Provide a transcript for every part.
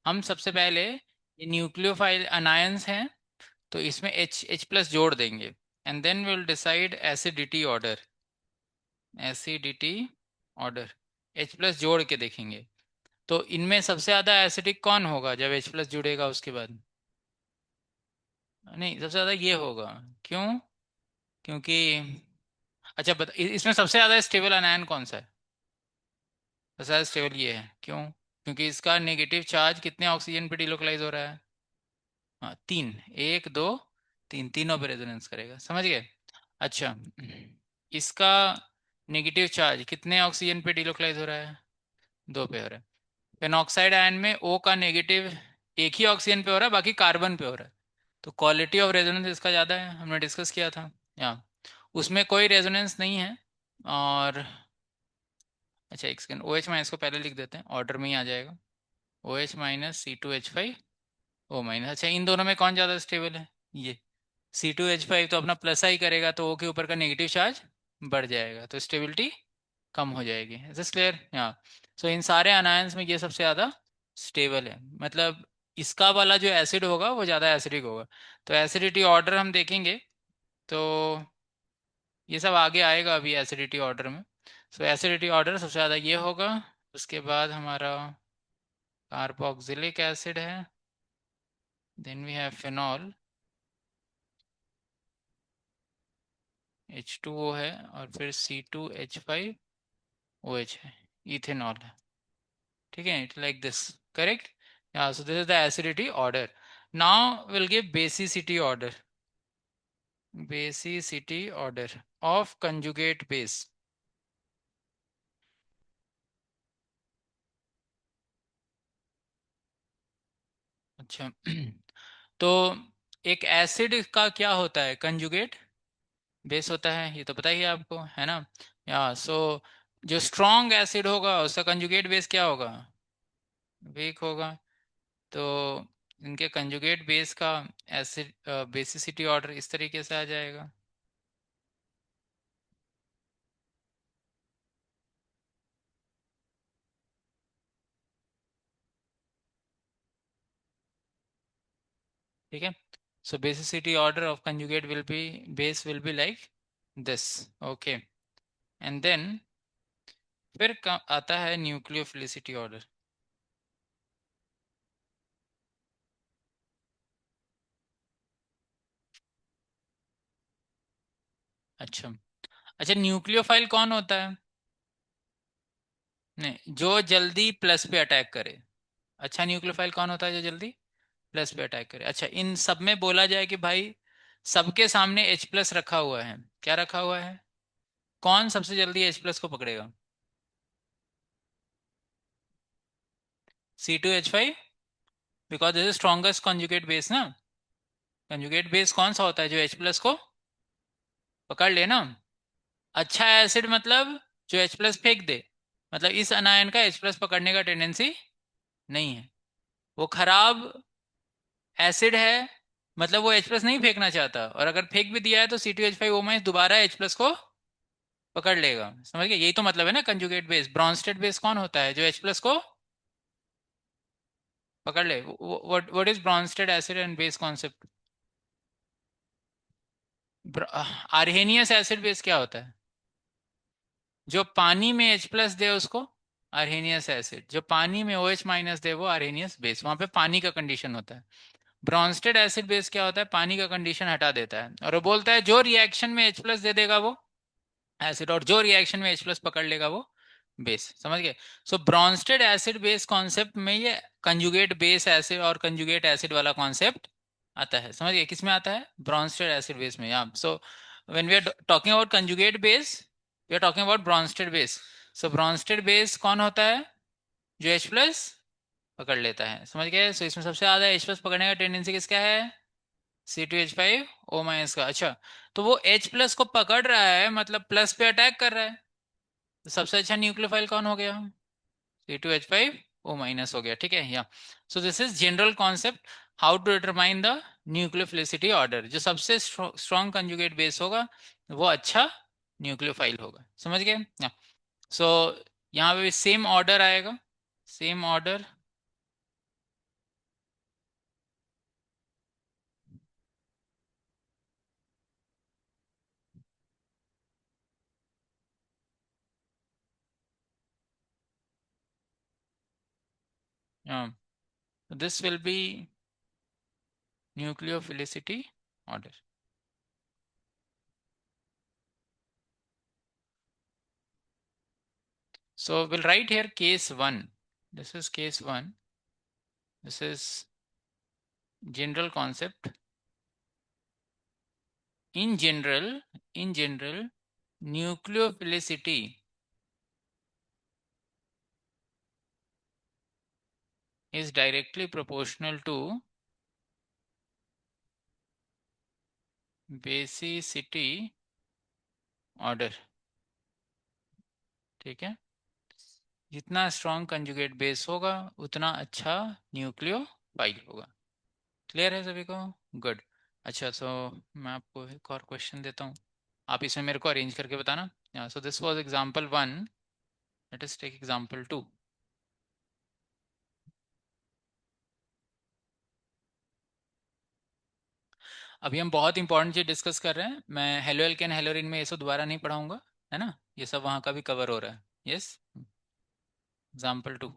हम सबसे पहले ये न्यूक्लियोफाइल अनायंस हैं, तो इसमें H H प्लस जोड़ देंगे, and then will decide acidity order. Acidity order H plus जोड़ के देखेंगे। तो इनमें सबसे ज़्यादा एसिडिक कौन होगा जब H प्लस जुड़ेगा उसके बाद? नहीं, सबसे ज़्यादा ये होगा। क्यों? क्योंकि अच्छा बता, इसमें सबसे ज़्यादा स्टेबल अनायन कौन सा है? सबसे ज़्यादा स्टेबल ये है, क्यों? क्योंकि इसका नेगेटिव चार्ज कितने ऑक्सीजन पे डिलोकलाइज हो रहा है? हाँ, तीन। एक, दो, तीन, तीनों पे रेजोनेंस करेगा, समझ गए? अच्छा, इसका नेगेटिव चार्ज कितने ऑक्सीजन पे डिलोकलाइज हो रहा है? दो पे हो रहा है। फेनॉक्साइड आयन में O का नेगेटिव एक ही ऑक्सीजन पे हो रहा है, बाकी कार्बन पे हो रहा है। तो क्वालिटी ऑफ रेजोनेंस इसका ज़्यादा है, हमने डिस्कस किया था। या उसमें कोई रेजोनेंस नहीं है। और अच्छा, एक सेकेंड, OH माइनस को पहले लिख देते हैं, ऑर्डर में ही आ जाएगा। OH minus C2H5 O minus. अच्छा, इन दोनों में कौन ज़्यादा स्टेबल है? ये C2H5 तो अपना प्लस आई करेगा, तो O के ऊपर का नेगेटिव चार्ज बढ़ जाएगा, तो स्टेबिलिटी कम हो जाएगी। Is clear? हाँ। सो इन सारे अनायंस में ये सबसे ज़्यादा स्टेबल है, मतलब इसका वाला जो एसिड होगा वो ज़्यादा एसिडिक होगा। तो एसिडिटी ऑर्डर हम देखेंगे, तो ये सब आगे आएगा अभी एसिडिटी ऑर्डर में। सो एसिडिटी ऑर्डर सबसे ज़्यादा ये होगा। उसके बाद हमारा कार्बोक्सिलिक एसिड है, then we have phenol, H2O है, और फिर C2H5OH है, इथेनॉल है। ठीक है, it like this, correct? So this is the acidity order. Now will give basicity order. Basicity order of conjugate base. अच्छा तो एक एसिड का क्या होता है? कंजुगेट बेस होता है, ये तो पता ही है आपको, है ना? सो जो स्ट्रॉन्ग एसिड होगा उसका कंजुगेट बेस क्या होगा? वीक होगा। तो इनके कंजुगेट बेस का एसिड बेसिसिटी ऑर्डर इस तरीके से आ जाएगा। ठीक है, so basicity order of conjugate will be, base will be like this. Okay, and then फिर आता है न्यूक्लियोफिलिसिटी ऑर्डर। अच्छा, अच्छा, न्यूक्लियोफाइल कौन होता है? नहीं, जो जल्दी प्लस पे अटैक करे। अच्छा, न्यूक्लियोफाइल कौन होता है जो जल्दी प्लस पे अटैक करे? अच्छा, इन सब में बोला जाए कि भाई सबके सामने H प्लस रखा हुआ है, क्या रखा हुआ है? कौन सबसे जल्दी H प्लस को पकड़ेगा? C2H5, because this is strongest conjugate base ना। कंजुगेट बेस कौन सा होता है जो H प्लस को पकड़ लेना? अच्छा एसिड मतलब जो H प्लस फेंक दे, मतलब इस अनायन का H प्लस पकड़ने का टेंडेंसी नहीं है। वो खराब एसिड है, मतलब वो H प्लस नहीं फेंकना चाहता, और अगर फेंक भी दिया है तो C2H5O- दोबारा H प्लस को पकड़ लेगा। समझ गए? यही तो मतलब है ना कंजुगेट बेस। ब्रॉन्स्टेड बेस कौन होता है जो H प्लस को पकड़ ले? What is Brønsted acid and base concept? Arrhenius acid base क्या होता है? जो पानी में H प्लस दे उसको आर्हेनियस एसिड, जो पानी में OH माइनस दे वो आर्हेनियस बेस। वहां पे पानी का कंडीशन होता है। ब्रॉन्स्टेड एसिड बेस क्या होता है? पानी का कंडीशन हटा देता है, और वो बोलता है जो रिएक्शन में H प्लस दे देगा वो एसिड, और जो रिएक्शन में H प्लस पकड़ लेगा वो बेस। समझ गए? सो ब्रॉन्स्टेड एसिड बेस कॉन्सेप्ट में ये कंजुगेट बेस एसिड और कंजुगेट एसिड वाला कॉन्सेप्ट आता है। समझ गए? किस में आता है? ब्रॉन्स्टेड एसिड बेस में। Yeah so when we are talking about conjugate base, we are talking about Bronsted base. So Bronsted base कौन होता है? जो H प्लस पकड़ लेता है। समझ गए? सो इसमें सबसे ज्यादा H प्लस पकड़ने का टेंडेंसी किसका है? C2H5O- का। अच्छा, तो वो H प्लस को पकड़ रहा है, मतलब प्लस पे अटैक कर रहा है, तो सबसे अच्छा न्यूक्लियोफाइल कौन हो गया? C2H5O- हो गया। ठीक है, yeah so this is general concept how to determine the nucleophilicity order. जो सबसे स्ट्रॉन्ग कंजुगेट बेस होगा वो अच्छा न्यूक्लियोफाइल होगा। समझ गए? सो यहाँ पे भी सेम ऑर्डर आएगा, same order. This will be nucleophilicity order. So we'll write here case 1. This is case 1. This is general concept. In general, nucleophilicity is directly proportional to basicity order. ठीक है, जितना स्ट्रॉन्ग कंजुगेट बेस होगा उतना अच्छा nucleophile होगा. Clear है सभी को? गुड. अच्छा, तो मैं आपको एक और क्वेश्चन देता हूँ, आप इसमें मेरे को अरेंज करके बताना. So this was example 1. Let us take example 2. अभी हम बहुत इंपॉर्टेंट चीज डिस्कस कर रहे हैं. मैं हेलो एल्केन हेलोरिन में ये सब दोबारा नहीं पढ़ाऊंगा, है ना? ये सब वहाँ का भी कवर हो रहा है. Yes. Example 2.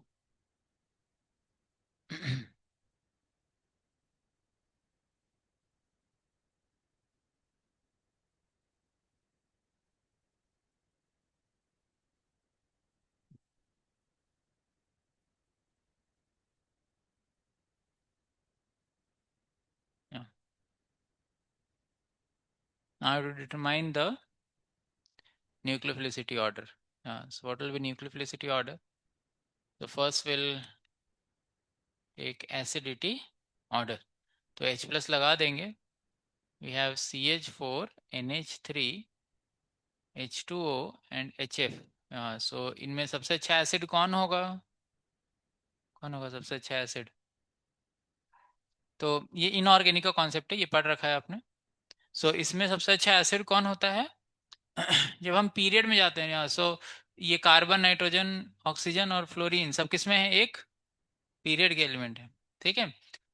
Now to determine the nucleophilicity order. So what will be nucleophilicity order? So first we'll take acidity order. तो H plus लगा देंगे. We have CH4, NH3, H2O and HF. So इनमें सबसे अच्छा acid कौन होगा? कौन होगा सबसे अच्छा एसिड? तो ये इनऑर्गेनिक का कॉन्सेप्ट है, ये पढ़ रखा है आपने. सो इसमें सबसे अच्छा एसिड कौन होता है? जब हम पीरियड में जाते हैं यहाँ. सो ये कार्बन, नाइट्रोजन, ऑक्सीजन और फ्लोरीन सब किस में है? एक पीरियड के एलिमेंट है. ठीक है,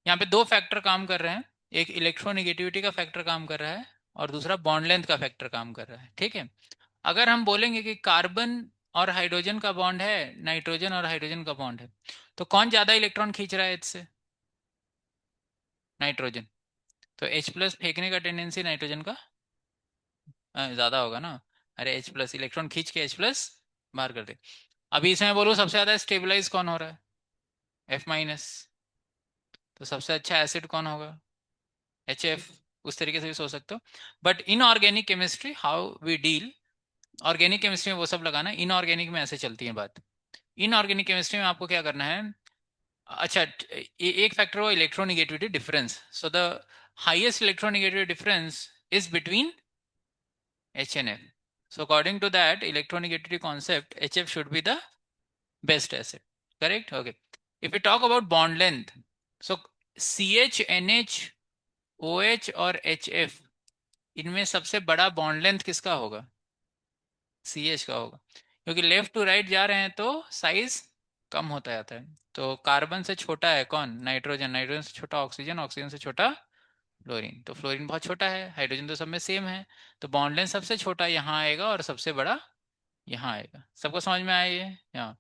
यहाँ पे दो फैक्टर काम कर रहे हैं. एक इलेक्ट्रोनिगेटिविटी का फैक्टर काम कर रहा है और दूसरा बॉन्ड लेंथ का फैक्टर काम कर रहा है. ठीक है, अगर हम बोलेंगे कि कार्बन और हाइड्रोजन का बॉन्ड है, नाइट्रोजन और हाइड्रोजन का बॉन्ड है, तो कौन ज्यादा इलेक्ट्रॉन खींच रहा है इससे? नाइट्रोजन. तो H प्लस फेंकने का टेंडेंसी नाइट्रोजन का ज्यादा होगा ना. अरे H प्लस इलेक्ट्रॉन खींच के H प्लस बाहर कर दे. अभी इसमें बोलो सबसे ज्यादा स्टेबलाइज कौन हो रहा है? F minus. तो सबसे अच्छा एसिड कौन होगा? HF. उस तरीके से भी सोच सकते हो. But in organic chemistry how we deal, organic chemistry में वो सब लगाना, इनऑर्गेनिक में ऐसे चलती है बात. इनऑर्गेनिक केमिस्ट्री में आपको क्या करना है? अच्छा, एक फैक्टर हो electronegativity difference. So the highest electronegativity difference is between H and F. So according to that electronegativity concept, HF should be the best acid. Correct? Okay. If we talk about bond length, so CH, NH, OH और HF, इनमें सबसे बड़ा bond length किसका होगा? CH का होगा, क्योंकि left to right जा रहे हैं तो साइज कम होता जाता है. तो कार्बन से छोटा है कौन? नाइट्रोजन. नाइट्रोजन से छोटा ऑक्सीजन. ऑक्सीजन से छोटा फ्लोरीन. तो फ्लोरीन बहुत छोटा है, हाइड्रोजन तो सब में सेम है. तो बॉन्ड लेंथ सबसे छोटा यहाँ आएगा और सबसे बड़ा यहाँ आएगा. सबको समझ में आया ये? यहाँ.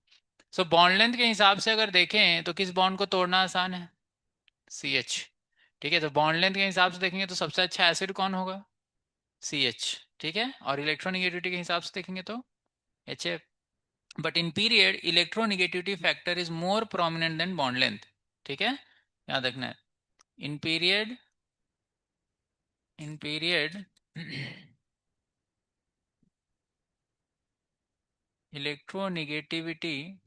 सो बॉन्ड लेंथ के हिसाब से अगर देखें तो किस बॉन्ड को तोड़ना आसान है? CH. ठीक है, तो बॉन्ड लेंथ के हिसाब से देखेंगे तो सबसे अच्छा एसिड कौन होगा? CH. ठीक है, और इलेक्ट्रोनिगेटिविटी के हिसाब से देखेंगे तो HF. But in period electronegativity factor is more prominent than bond length. ठीक है, याद रखना है. In period in period electronegativity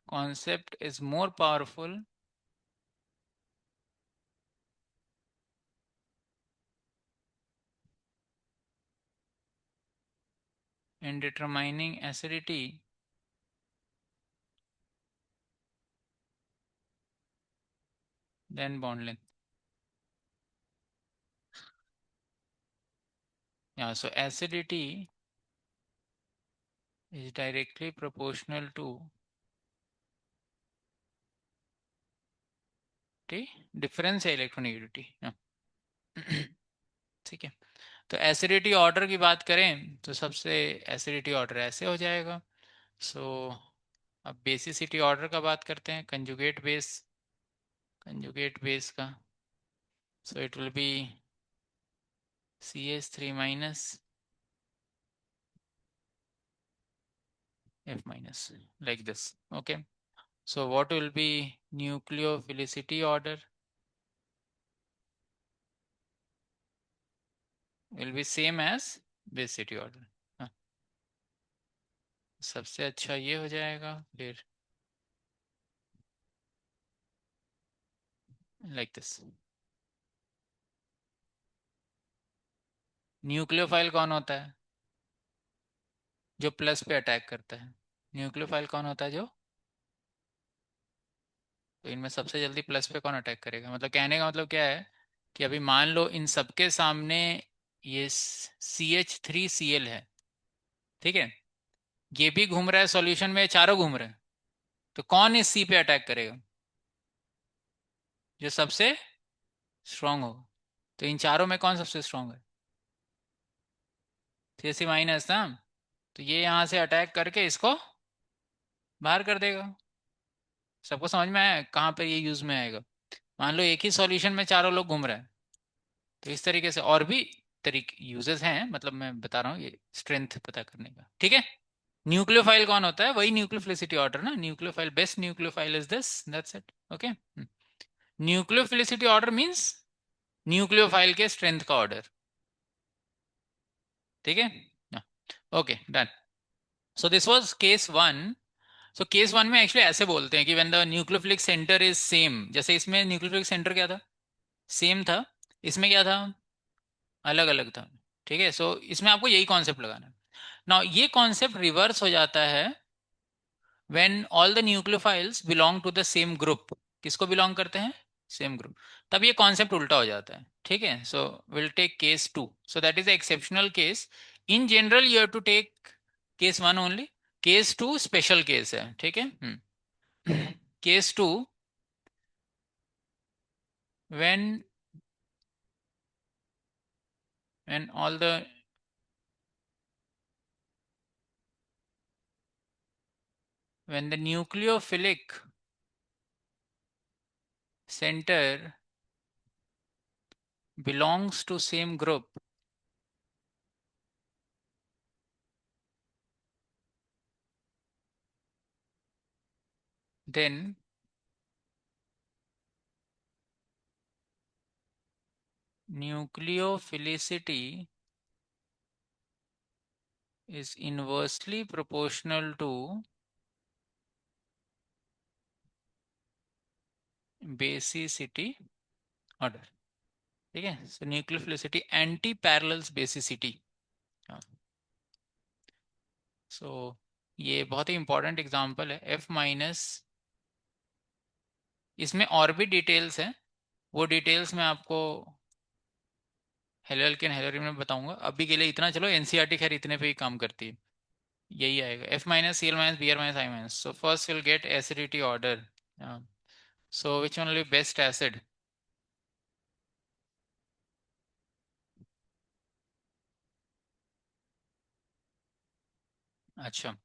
concept is more powerful in determining acidity than bond length. Yeah, so acidity is directly proportional to difference है electronegativity. ठीक है, तो acidity order की बात करें तो सबसे एसिडिटी ऑर्डर ऐसे हो जाएगा. सो अब बेसिसिटी ऑर्डर का बात करते हैं, कंजुगेट बेस का। So it will be CH3 minus F minus, like this. Okay, so what will be nucleophilicity order? Will be same as basicity order. हाँ, सबसे अच्छा ये हो जाएगा फिर, like this. न्यूक्लियोफाइल कौन होता है? जो प्लस पे अटैक करता है। न्यूक्लियोफाइल कौन होता है जो, तो इनमें सबसे जल्दी प्लस पे कौन अटैक करेगा? मतलब कहने का मतलब क्या है कि अभी मान लो इन सबके सामने ये CH3Cl है, ठीक है, ये भी घूम रहा है सॉल्यूशन में, चारों घूम रहे हैं, तो कौन इस C पे अटैक करेगा? जो सबसे स्ट्रांग होगा। तो इन चारों में कौन सबसे स्ट्रांग है? CH3 माइनस ना। तो ये यहाँ से अटैक करके इसको बाहर कर देगा। सबको समझ में आया कहाँ पर ये यूज में आएगा? मान लो एक ही सॉल्यूशन में चारों लोग घूम रहे हैं, तो इस तरीके से और भी तरीके यूजेस हैं, मतलब मैं बता रहा हूँ ये स्ट्रेंथ पता करने का, ठीक है। न्यूक्लियोफाइल कौन होता है? वही न्यूक्लियोफिलिसिटी ऑर्डर ना, nucleophile, best nucleophile is this, that's it. Okay, nucleophilicity order means nucleophile के स्ट्रेंथ का ऑर्डर, ठीक है। Okay, done. So this was case one. So case one में एक्चुअली ऐसे बोलते हैं कि when the nucleophilic centre is same, जैसे इसमें न्यूक्लियोफिलिक सेंटर क्या था? सेम था। इसमें क्या था? अलग अलग था, ठीक है। सो इसमें आपको यही कॉन्सेप्ट लगाना है। नाउ ये कॉन्सेप्ट रिवर्स हो जाता है when all the nucleophiles belong to the same group। किसको बिलोंग करते हैं? Same group. तब ये कॉन्सेप्ट उल्टा हो जाता है, ठीक है। So will take case two, so that is exceptional case. In general you have to take case one only. Case two special case है, ठीक है। Case two, when all the when the nucleophilic center belongs to same group, then nucleophilicity is inversely proportional to basicity order, ठीक है। सो nucleophilicity anti parallels basicity. सो ये बहुत ही important example है, F minus. इसमें और भी डिटेल्स हैं, वो डिटेल्स मैं आपको हेलोल्केन हेलोरिन में बताऊंगा। अभी के लिए इतना चलो, एनसीईआरटी खैर इतने पे ही काम करती है। यही आएगा F minus Cl minus Br minus I minus. So first will get acidity order. So which one will be best acid? अच्छा,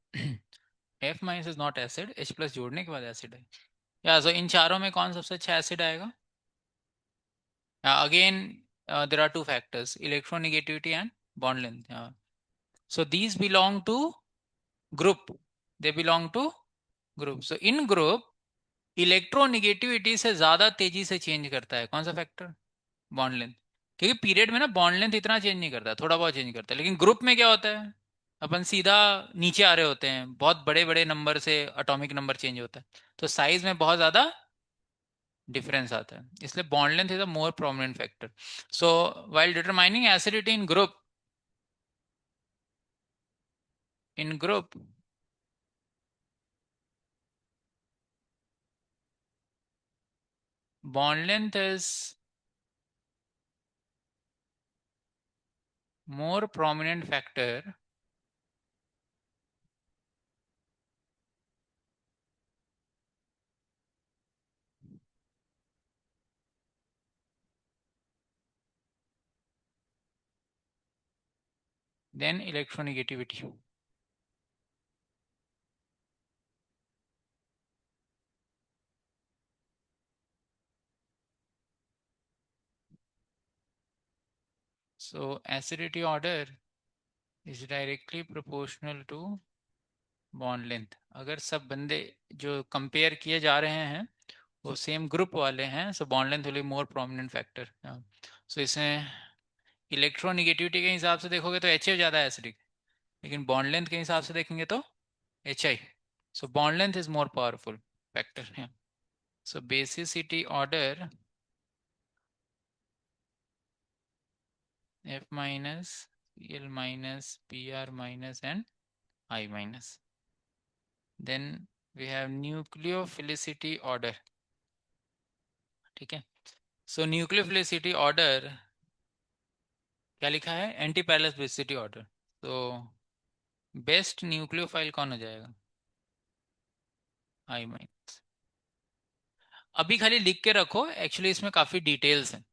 F minus is not acid, H plus जोड़ने के बाद एसिड है। या सो इन चारों में कौन सबसे अच्छा एसिड आएगा? Again, there are two factors: electronegativity and bond length. So these belong to group. They belong to group. So in group, electronegativity से ज्यादा तेजी से चेंज करता है कौन सा फैक्टर? Bond length. क्योंकि पीरियड में ना बॉन्ड लेंथ इतना चेंज नहीं करता, थोड़ा बहुत चेंज करता है, लेकिन ग्रुप में क्या होता है? अपन सीधा नीचे आ रहे होते हैं, बहुत बड़े बड़े नंबर से एटॉमिक नंबर चेंज होता है, तो साइज में बहुत ज्यादा डिफरेंस आता है, इसलिए bond length is a more prominent factor. So while determining acidity in group, bond length is more prominent factor than electronegativity। So acidity order is directly proportional to bond length. अगर सब बंदे जो compare किए जा रहे हैं वो same group वाले हैं, so bond length will be more prominent factor. So इसमें इलेक्ट्रोनिगेटिविटी के हिसाब से देखोगे तो एच ज़्यादा एसिडिक, लेकिन बॉन्ड लेंथ के हिसाब से देखेंगे तो H I. So bond length is more powerful factor है। So basicity order F minus, Cl minus, Br minus and I minus. Then we have nucleophilicity order. ठीक है, सो न्यूक्लियोफिलिसिटी ऑर्डर क्या लिखा है, एंटी पैरेलल बेसिसिटी ऑर्डर। तो best nucleophile कौन हो जाएगा, आई माइनस। अभी खाली लिख के रखो, एक्चुअली इसमें काफ़ी डिटेल्स हैं।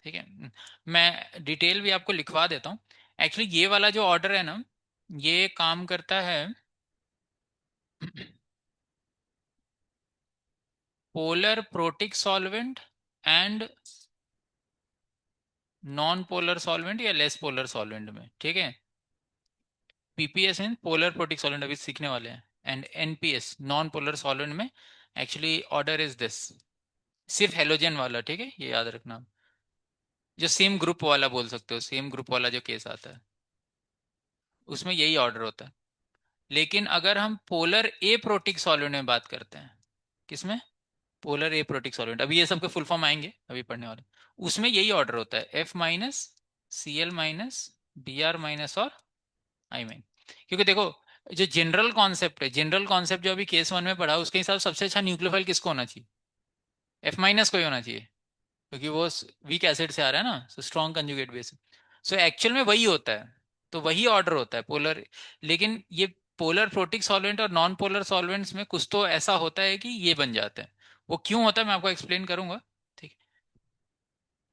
ठीक है, मैं डिटेल भी आपको लिखवा देता हूँ। एक्चुअली ये वाला जो ऑर्डर है ना, ये काम करता है polar protic solvent and non polar solvent या लेस पोलर सॉल्वेंट में। ठीक है, पीपीएस इन पोलर प्रोटिक सॉल्वेंट अभी सीखने वाले हैं, and NPS non polar solvent में एक्चुअली ऑर्डर इज दिस, सिर्फ हेलोजन वाला। ठीक है, ये याद रखना, जो सेम ग्रुप वाला बोल सकते हो, सेम ग्रुप वाला जो केस आता है उसमें यही ऑर्डर होता है। लेकिन अगर हम पोलर ए प्रोटिक सॉल्वेंट में बात करते हैं, किसमें, पोलर ए प्रोटिक सॉल्वेंट, अभी ये सबके फुल फॉर्म आएंगे अभी पढ़ने वाले, उसमें यही ऑर्डर होता है, F minus, C L minus, B R minus और आई माइन। क्योंकि देखो, जो जनरल कॉन्सेप्ट है, जनरल कॉन्सेप्ट जो अभी केस वन में पढ़ा, उसके हिसाब से सबसे अच्छा न्यूक्लियोफाइल किसको होना चाहिए, एफ माइनस को ही होना चाहिए, क्योंकि वो वीक एसिड से आ रहा है ना, so strong conjugate base. So actual में वही होता है, तो वही ऑर्डर होता है पोलर। लेकिन ये पोलर प्रोटिक सॉल्वेंट और नॉन पोलर सॉल्वेंट्स में कुछ तो ऐसा होता है कि ये बन जाते हैं। वो क्यों होता है मैं आपको एक्सप्लेन करूंगा। ठीक है,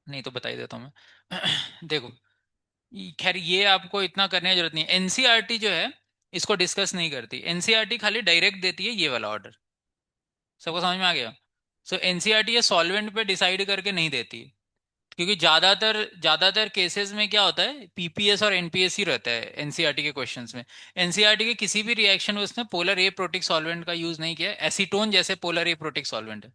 नहीं तो बता ही देता हूँ मैं देखो, खैर ये आपको इतना करने की जरूरत नहीं है, एनसीईआरटी जो है इसको डिस्कस नहीं करती, एनसीईआरटी खाली डायरेक्ट देती है ये वाला ऑर्डर। सबको समझ में आ गया। सो एनसीईआरटी ये सॉल्वेंट पे डिसाइड करके नहीं देती, क्योंकि ज्यादातर ज्यादातर केसेस में क्या होता है, पीपीएस और एनपीएस ही रहता है एनसीईआरटी के क्वेश्चंस में। एनसीईआरटी के किसी भी रिएक्शन में उसने पोलर ए प्रोटिक सॉल्वेंट का यूज नहीं किया है। एसीटोन जैसे पोलर ए प्रोटिक सॉल्वेंट है,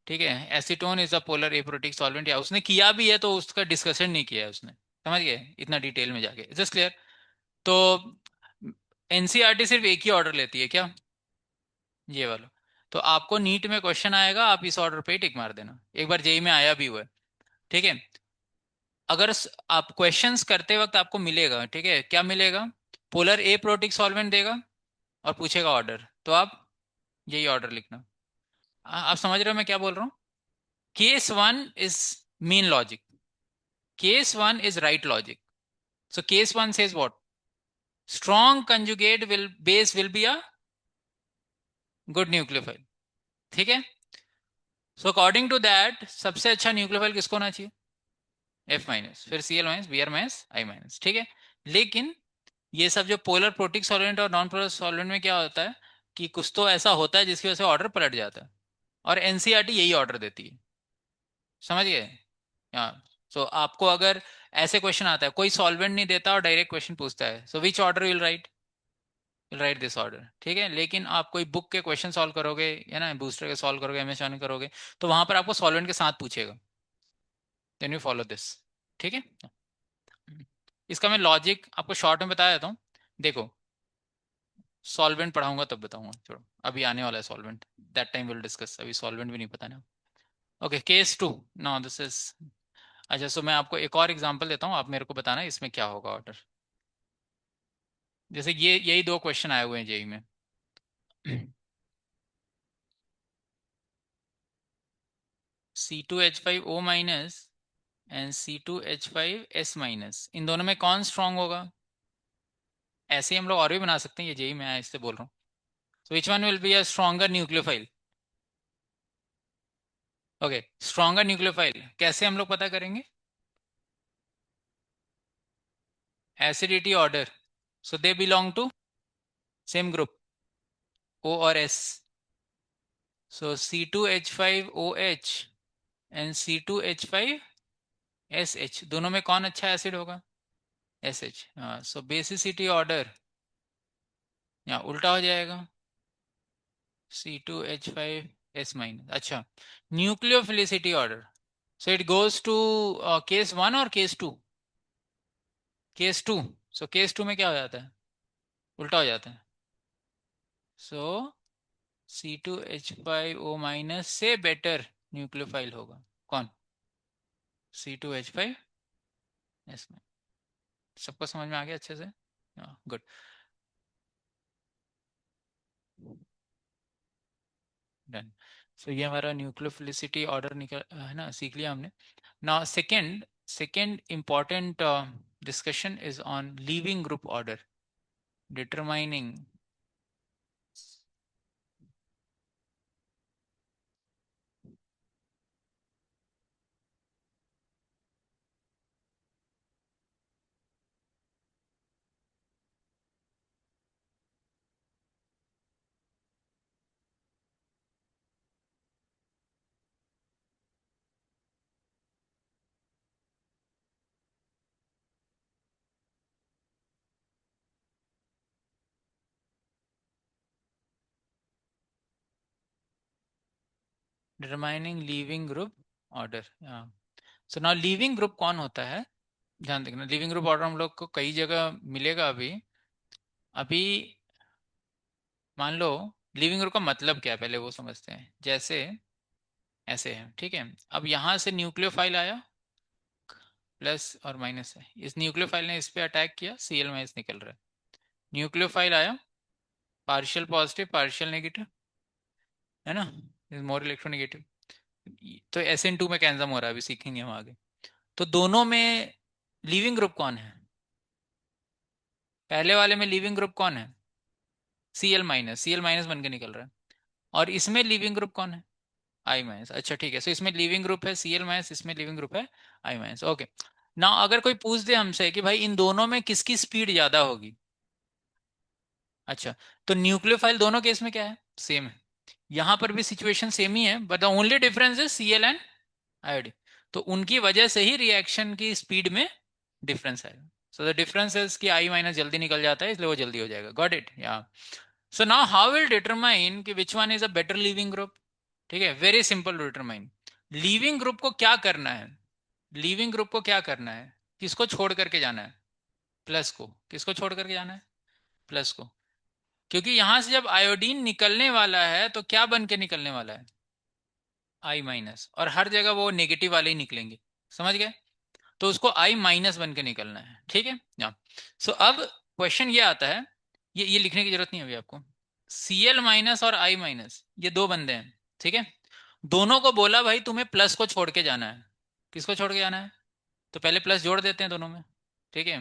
ठीक है, acetone is a polar A protic solvent, या उसने किया भी है तो उसका डिस्कशन नहीं किया है उसने। समझ गए इतना डिटेल में जाके, जस्ट क्लियर। तो एनसीईआरटी सिर्फ एक ही ऑर्डर लेती है क्या, ये वाला। तो आपको नीट में क्वेश्चन आएगा, आप इस ऑर्डर पे ही टिक मार देना, एक बार जेई में आया भी हुआ है। ठीक है, अगर आप क्वेश्चंस करते वक्त आपको मिलेगा, ठीक है, क्या मिलेगा, पोलर ए प्रोटिक सॉल्वेंट देगा और पूछेगा ऑर्डर, तो आप यही ऑर्डर लिखना। आप समझ रहे हो मैं क्या बोल रहा हूँ। Case one is main logic, case one is right logic. So case one says what, strong conjugate will base will be a good nucleophile. ठीक है, सो अकॉर्डिंग टू दैट सबसे अच्छा न्यूक्लियोफाइल किसको होना चाहिए, एफ माइनस, फिर C L minus, B R minus, I minus. ठीक है, लेकिन ये सब जो पोलर प्रोटिक सॉल्वेंट और नॉन पोलर सॉल्वेंट में क्या होता है कि कुछ तो ऐसा होता है जिसकी वजह से ऑर्डर पलट जाता है, और एनसीईआरटी यही ऑर्डर देती है। समझ गए। हाँ, सो आपको अगर ऐसे क्वेश्चन आता है, कोई सॉल्वेंट नहीं देता और डायरेक्ट क्वेश्चन पूछता है, so which order will write this order. ठीक है, लेकिन आप कोई बुक के क्वेश्चन सॉल्व करोगे, है ना, बूस्टर के सॉल्व करोगे, एमएस करोगे, तो वहां पर आपको सॉल्वेंट के साथ पूछेगा, देन यू फॉलो दिस। ठीक है, इसका मैं लॉजिक आपको शॉर्ट में बता देता हूँ। देखो, सॉल्वेंट पढ़ाऊंगा तब बताऊंगा, छोड़ो, अभी आने वाला है solvent, that time will discuss, अभी सॉल्वेंट भी नहीं पता ना। Okay, case two, no this is, अच्छा, सो मैं आपको एक और एग्जांपल देता हूँ, आप मेरे को बताना इसमें क्या होगा ऑर्डर। जैसे ये यही दो क्वेश्चन आए हुए हैं जेई में C2H5O minus and C2H5S minus, इन दोनों में कौन स्ट्रांग होगा। ऐसे ही हम लोग और भी बना सकते हैं, ये जेई में आया इससे बोल रहा हूँ। So which one will be a stronger nucleophile. Okay, stronger nucleophile कैसे हम लोग पता करेंगे, acidity order, so they belong to same group, O और S। सो C2H5OH एंड C2H5SH, दोनों में कौन अच्छा एसिड होगा, एस एच, हाँ, सो बेसिसिटी ऑर्डर यहाँ उल्टा हो जाएगा, C2H5 S माइनस। अच्छा, nucleophilicity order, so it goes to case one और case two, case two, so case two में क्या हो जाता है, उल्टा हो जाता है। सो C2H5O माइनस से बेटर न्यूक्लियोफाइल होगा कौन, C2H5S में। सबको समझ में आ गया अच्छे से, हाँ गुड, डन। सो ये हमारा न्यूक्लियोफिलिसिटी ऑर्डर निकल है ना, सीख लिया हमने। Now second important discussion is on leaving group order, determining determining leaving group order, हाँ। सो नाउ लीविंग ग्रुप कौन होता है, ध्यान देखना, लीविंग ग्रुप ऑर्डर हम लोग को कई जगह मिलेगा अभी। अभी मान लो लिविंग ग्रुप का मतलब क्या है पहले वो समझते हैं, जैसे ऐसे है, ठीक है। अब यहाँ से न्यूक्लियोफाइल आया, प्लस और माइनस है, इस न्यूक्लियोफाइल ने इस पे अटैक किया, Cl माइनस निकल रहा है। न्यूक्लियोफाइल आया, पार्शियल पॉजिटिव पार्शियल नेगेटिव, है ना, इज मोर इलेक्ट्रोनेगेटिव, तो SN2 में कैंसम हो रहा है, अभी सीखेंगे हम आगे। तो दोनों में लिविंग ग्रुप कौन है, पहले वाले में लिविंग ग्रुप कौन है, Cl माइनस बन के निकल रहा है, और इसमें लिविंग ग्रुप कौन है, आई माइनस। अच्छा ठीक है, सो इसमें लिविंग ग्रुप है Cl माइनस, इसमें लिविंग ग्रुप है आई माइनस, ओके। ना अगर कोई पूछ दे हमसे कि भाई इन दोनों में किसकी स्पीड ज्यादा होगी, अच्छा, तो न्यूक्लियोफाइल दोनों केस में क्या है, सेम है। यहाँ पर भी सिचुएशन सेम ही है, but the only difference is Cl and iodine, तो उनकी वजह से ही रिएक्शन की स्पीड में डिफरेंस आएगा। सो द डिफरेंस इज कि आई माइनस जल्दी निकल जाता है, इसलिए वो जल्दी हो जाएगा, गॉट इट या। So now how will determine कि which one is a better leaving group, ठीक है, very simple to determine. Leaving group को क्या करना है, लीविंग ग्रुप को क्या करना है, किसको छोड़ करके जाना है, प्लस को, किसको छोड़ करके जाना है, प्लस को, क्योंकि यहां से जब आयोडीन निकलने वाला है तो क्या बन के निकलने वाला है, आई माइनस, और हर जगह वो नेगेटिव वाले ही निकलेंगे, समझ गए, तो उसको आई माइनस बन के निकलना है, ठीक है या। सो अब क्वेश्चन ये आता है, ये लिखने की जरूरत नहीं है अभी आपको, Cl माइनस और आई माइनस ये दो बंदे हैं, ठीक है, दोनों को बोला भाई तुम्हें प्लस को छोड़ के जाना है, किसको छोड़ के जाना है, तो पहले प्लस जोड़ देते हैं दोनों में, ठीक है,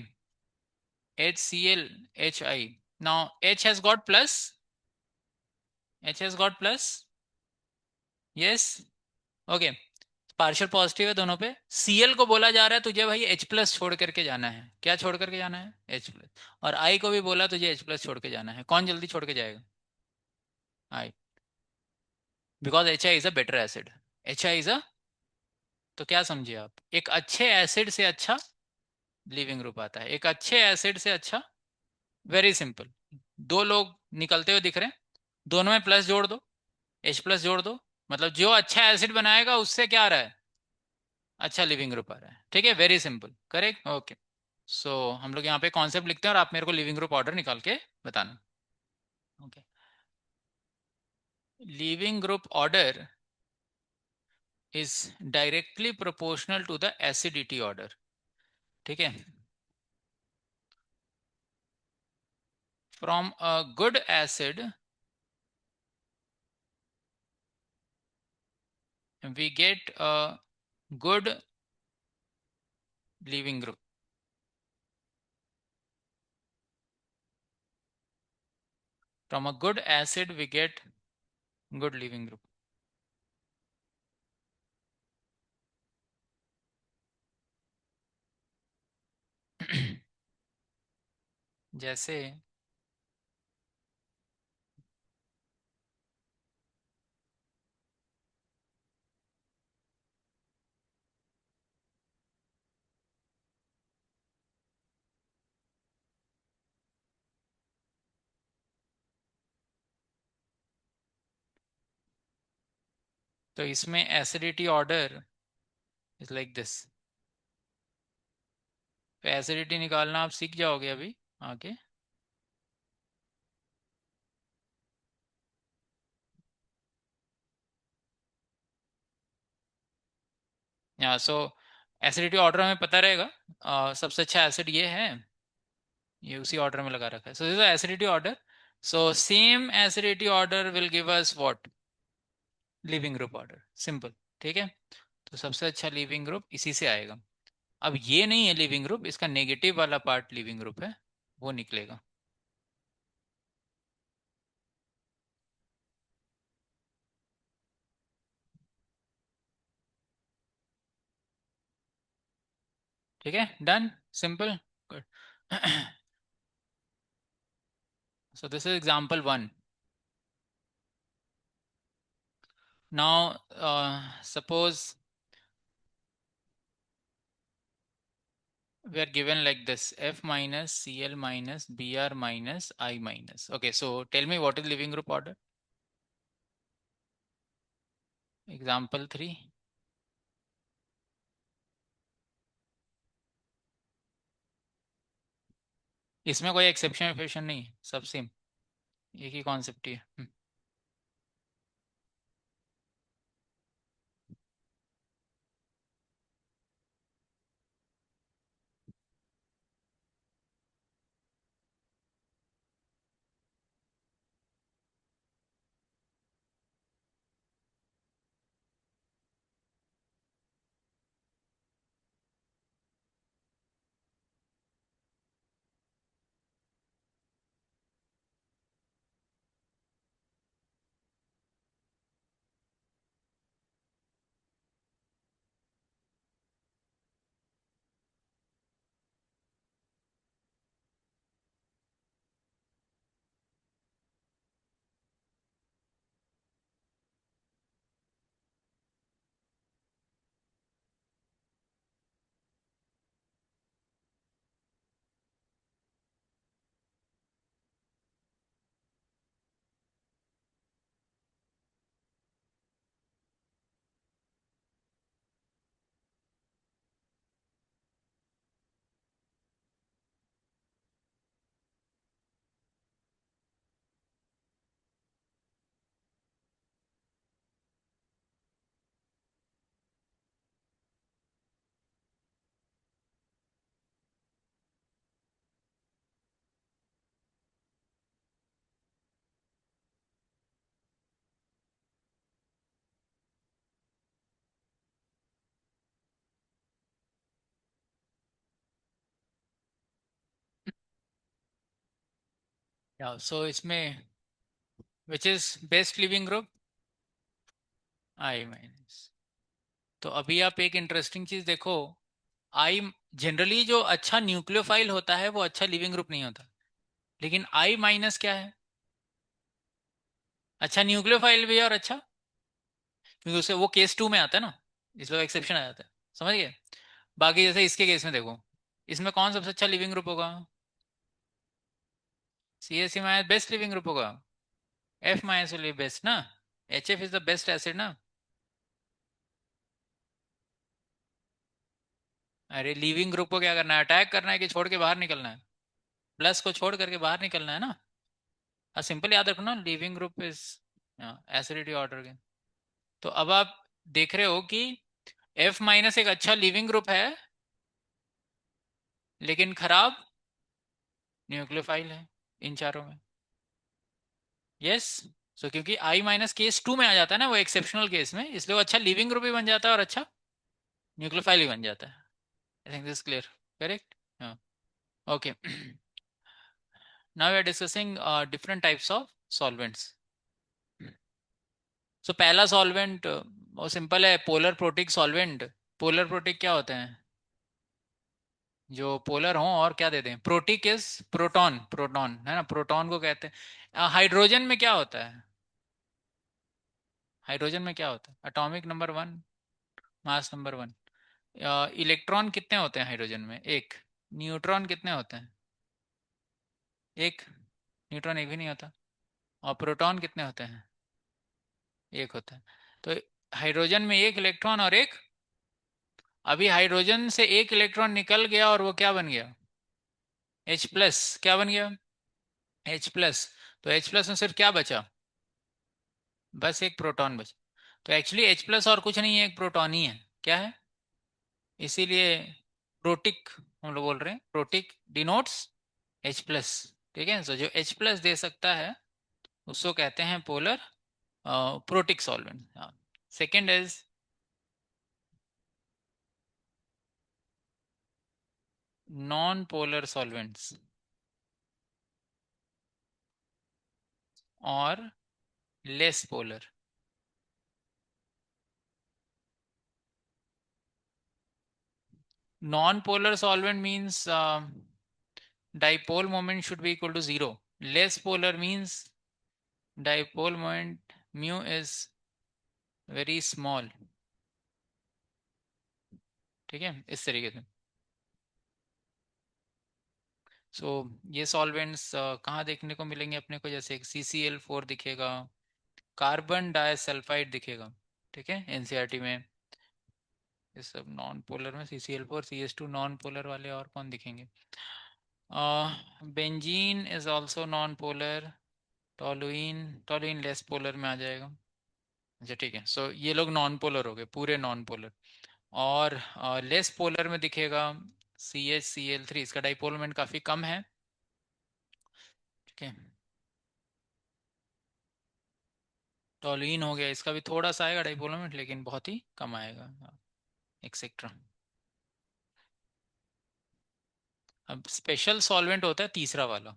HCl Hi, now H has got plus, H has got plus, yes, okay, partial positive है दोनों पे। Cl को बोला जा रहा है तुझे भाई H प्लस छोड़ करके जाना है, क्या छोड़ करके जाना है, H प्लस, और I को भी बोला तुझे H प्लस छोड़ के जाना है, कौन जल्दी छोड़ के जाएगा, I, because Hi is a better acid, Hi is a, तो क्या समझे आप, एक अच्छे एसिड से अच्छा लिविंग ग्रुप आता है, एक अच्छे एसिड से अच्छा, वेरी सिंपल, दो लोग निकलते हुए दिख रहे हैं, दोनों में प्लस जोड़ दो, H प्लस जोड़ दो, मतलब जो अच्छा एसिड बनाएगा उससे क्या आ रहा है, अच्छा लिविंग ग्रुप आ रहा है, ठीक है, वेरी सिंपल, करेक्ट, ओके। सो हम लोग यहाँ पे कॉन्सेप्ट लिखते हैं और आप मेरे को लिविंग ग्रुप ऑर्डर निकाल के बताना, okay. Leaving group order is directly proportional to the acidity order, ठीक है, from a good acid we get a good leaving group, from a good acid we get good leaving group। जैसे तो इसमें acidity order is like this. तो acidity निकालना आप सीख जाओगे अभी आगे। या सो एसिडिटी ऑर्डर हमें पता रहेगा। सबसे अच्छा एसिड ये है, ये उसी ऑर्डर में लगा रखा है। So this is acidity order. So same acidity order will give us what, living group order, simple. ठीक है, तो सबसे अच्छा लिविंग ग्रुप इसी से आएगा। अब ये नहीं है लिविंग ग्रुप, इसका नेगेटिव वाला पार्ट लिविंग ग्रुप है, वो निकलेगा। ठीक है, done, simple, good. So this is example one. Now suppose we are given like this: F minus Cl minus Br minus I minus. Okay, so tell me what is living group order? Example 3. इसमें कोई exception वेक्सेप्शन नहीं है, सब same, एक ही concept ही है। सो इसमें which is best leaving group? I minus. तो अभी आप एक इंटरेस्टिंग चीज देखो, आई जनरली जो अच्छा न्यूक्लियोफाइल होता है वो अच्छा लिविंग ग्रुप नहीं होता, लेकिन आई माइनस क्या है, अच्छा न्यूक्लियोफाइल भी है और अच्छा, क्योंकि उसे वो केस टू में आता है ना, इसलिए एक्सेप्शन आ जाता है। समझ गए? बाकी जैसे इसके केस में देखो, इसमें कौन सबसे अच्छा लिविंग ग्रुप होगा? C S C minus best leaving group होगा। F minus will be best ना, H F is the best acid ना। अरे लिविंग ग्रुप को क्या करना है, अटैक करना है कि छोड़ के बाहर निकलना है? प्लस को छोड़ करके बाहर निकलना है ना। हाँ, सिंपल याद रखो ना, leaving group is acidity order के। तो अब आप देख रहे हो कि एफ माइनस एक अच्छा लिविंग ग्रुप है, लेकिन खराब न्यूक्लियोफाइल है इन चारों में। यस। सो क्योंकि आई माइनस केस टू में आ जाता है ना, वो एक्सेप्शनल केस में, इसलिए वो अच्छा लिविंग ग्रुप भी बन जाता है और अच्छा न्यूक्लियोफाइल भी बन जाता है। I think this clear, correct? हाँ, okay. Now we are discussing different types of solvents. So पहला सॉल्वेंट वो सिंपल है, polar protic solvent. Polar protic क्या होते हैं? जो पोलर हों और क्या देते हैं, प्रोटिक इज प्रोटॉन, प्रोटॉन है ना, प्रोटॉन को कहते हैं। हाइड्रोजन में क्या होता है? हाइड्रोजन में क्या होता है? Atomic number one, mass number one. Electron कितने होते हैं हाइड्रोजन में? एक। न्यूट्रॉन कितने होते हैं? एक। न्यूट्रॉन एक भी नहीं होता। और प्रोटॉन कितने होते हैं? एक होता है। तो हाइड्रोजन में एक इलेक्ट्रॉन और एक, अभी हाइड्रोजन से एक इलेक्ट्रॉन निकल गया और वो क्या बन गया, H+, क्या बन गया, H+। तो H+ में सिर्फ क्या बचा, बस एक प्रोटॉन बचा। तो एक्चुअली H+ और कुछ नहीं है, एक प्रोटॉन ही है, क्या है, इसीलिए प्रोटिक हम लोग बोल रहे हैं, प्रोटिक डिनोट्स H+। ठीक है, तो जो H+ दे सकता है उसको कहते हैं polar protic solvent. Second is non polar solvents और less polar. Non polar solvent means dipole moment should be equal to 0. Less polar means dipole moment mu is very small। ठीक है, इस तरीके से। सो ये सॉल्वेंट्स कहाँ देखने को मिलेंगे अपने को, जैसे एक CCl4 दिखेगा, कार्बन डाइसल्फाइड दिखेगा। ठीक है, एनसीईआरटी में ये सब नॉन पोलर में CCl4, CH2 नॉन पोलर वाले, और कौन दिखेंगे, benzene is also non polar, toluene, toluene less polar में आ जाएगा। अच्छा ठीक है, सो ये लोग नॉन पोलर हो गए, पूरे नॉन पोलर। और लेस पोलर में दिखेगा CHCl3, इसका डाइपोल मोमेंट काफ़ी कम है। ठीक है, टोलुइन हो गया, इसका भी थोड़ा सा आएगा डाइपोल मोमेंट, लेकिन बहुत ही कम आएगा, एक्सेट्रा। अब स्पेशल सॉल्वेंट होता है तीसरा वाला,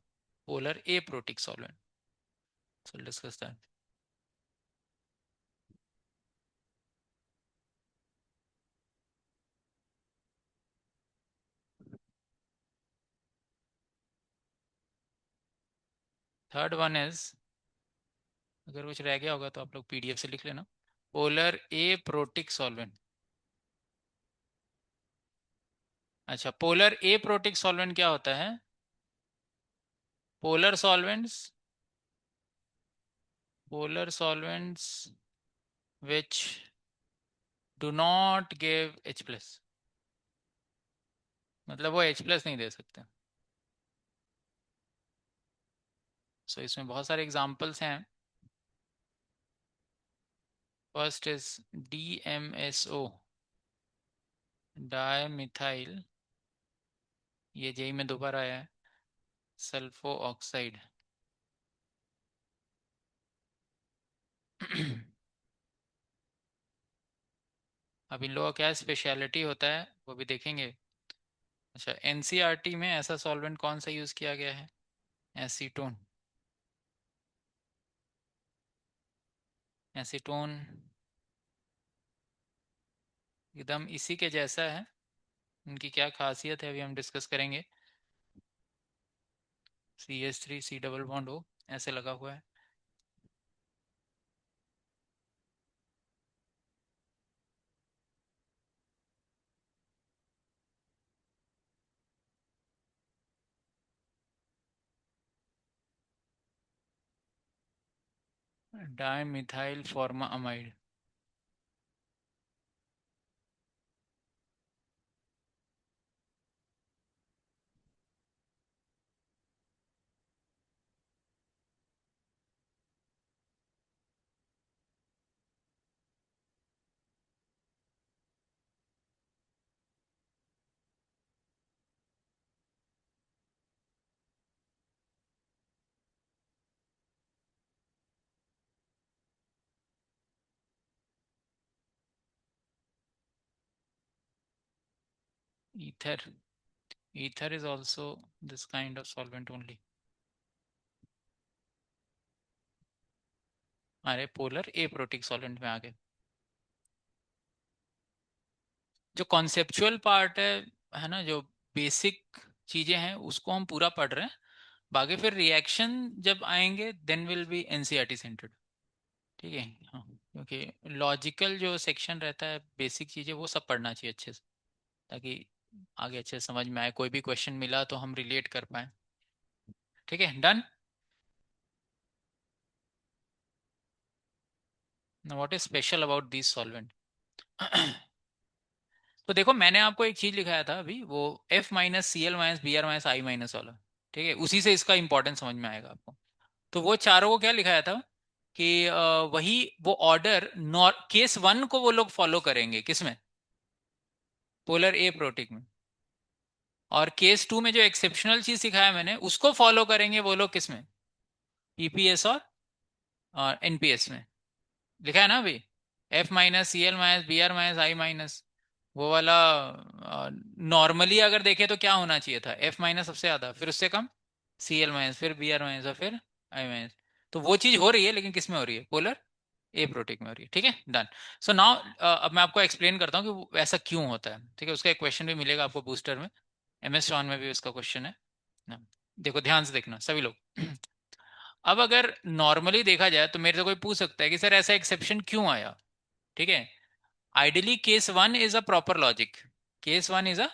polar A protic solvent. So discuss that. Third one is, अगर कुछ रह गया होगा तो आप लोग PDF से लिख लेना, पोलर ए प्रोटिक सॉल्वेंट। अच्छा, पोलर ए प्रोटिक सॉल्वेंट क्या होता है, polar solvents, polar solvents which do not give H+, मतलब वो H+ नहीं दे सकते। सो इसमें बहुत सारे एग्जांपल्स हैं। फर्स्ट इज DMSO, डायमिथाइल, ये जेई में दोबारा आया है, सल्फो ऑक्साइड। अब इन लोगों का क्या स्पेशलिटी होता है वो भी देखेंगे। अच्छा, एनसीईआरटी में ऐसा सॉल्वेंट कौन सा यूज़ किया गया है, एसीटोन। एसीटोन एकदम इसी के जैसा है, उनकी क्या खासियत है अभी हम डिस्कस करेंगे। CH3 C double bond O ऐसे लगा हुआ है। Dimethyl formamide. Ether, ether is also this kind of solvent only. अरे पोलर ए प्रोटिक सॉल्वेंट में आ गए। जो कॉन्सेप्चुअल पार्ट है ना, जो बेसिक चीजें हैं उसको हम पूरा पढ़ रहे हैं, बाकी फिर रिएक्शन जब आएंगे then will be NCERT centered. ठीक है, हाँ, क्योंकि लॉजिकल जो सेक्शन रहता है, बेसिक चीजें वो सब पढ़ना चाहिए अच्छे से, ताकि आगे अच्छे से समझ में आए, कोई भी क्वेश्चन मिला तो हम रिलेट कर पाए। ठीक है, done. What is special about this solvent? तो देखो मैंने आपको एक चीज लिखाया था अभी, वो F-Cl-Br-I- वाला, ठीक है, उसी से इसका इंपॉर्टेंस समझ में आएगा आपको। तो वो चारों को क्या लिखाया था कि वही वो ऑर्डर केस वन को वो लोग फॉलो करेंगे किसमें, पोलर ए प्रोटिक में। और केस टू में जो एक्सेप्शनल चीज सिखाया मैंने उसको फॉलो करेंगे वो लोग किसमें, पीपीएस और एनपीएस में। लिखा है ना अभी, F-Cl-Br-I-, वो वाला। नॉर्मली अगर देखें तो क्या होना चाहिए था, F- सबसे ज्यादा, फिर उससे कम Cl-, फिर Br- और फिर I-। तो वो चीज हो रही है, लेकिन किस में हो रही है, पोलर ए प्रोटीन में हो रही है, ठीक है, डन। सो नाउ अब मैं आपको एक्सप्लेन करता हूँ कि वो ऐसा क्यों होता है, ठीक है। उसका एक क्वेश्चन भी मिलेगा आपको बूस्टर में, MS शॉन में भी उसका क्वेश्चन है ना। देखो ध्यान से देखना सभी लोग। अब अगर नॉर्मली देखा जाए तो मेरे से कोई पूछ सकता है कि सर ऐसा एक्सेप्शन क्यों आया, ठीक है। Ideally case one is a proper logic, case one is a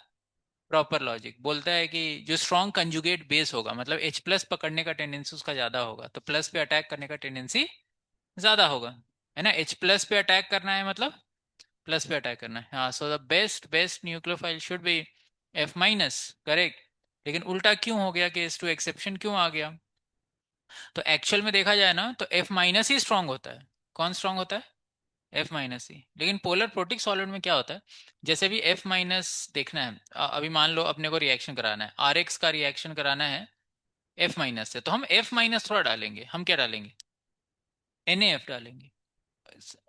proper logic बोलता है कि जो स्ट्रॉन्ग कंजुगेट बेस होगा, मतलब H प्लस पकड़ने का टेंडेंसी उसका ज्यादा होगा, तो प्लस पे अटैक करने का टेंडेंसी ज्यादा होगा, है ना। H प्लस पे अटैक करना है मतलब प्लस पे अटैक करना है, हाँ। So the best best nucleophile should be F-, correct. लेकिन उल्टा क्यों हो गया, केस टू एक्सेप्शन क्यों आ गया? तो एक्चुअल में देखा जाए ना तो F- ही स्ट्रांग होता है। कौन स्ट्रांग होता है, F- ही। लेकिन पोलर प्रोटिक सॉल्वेंट में क्या होता है, जैसे भी F- देखना है, अभी मान लो अपने को रिएक्शन कराना है, RX का रिएक्शन कराना है F- से, तो हम F- थोड़ा डालेंगे, हम क्या डालेंगे, NaF डालेंगे।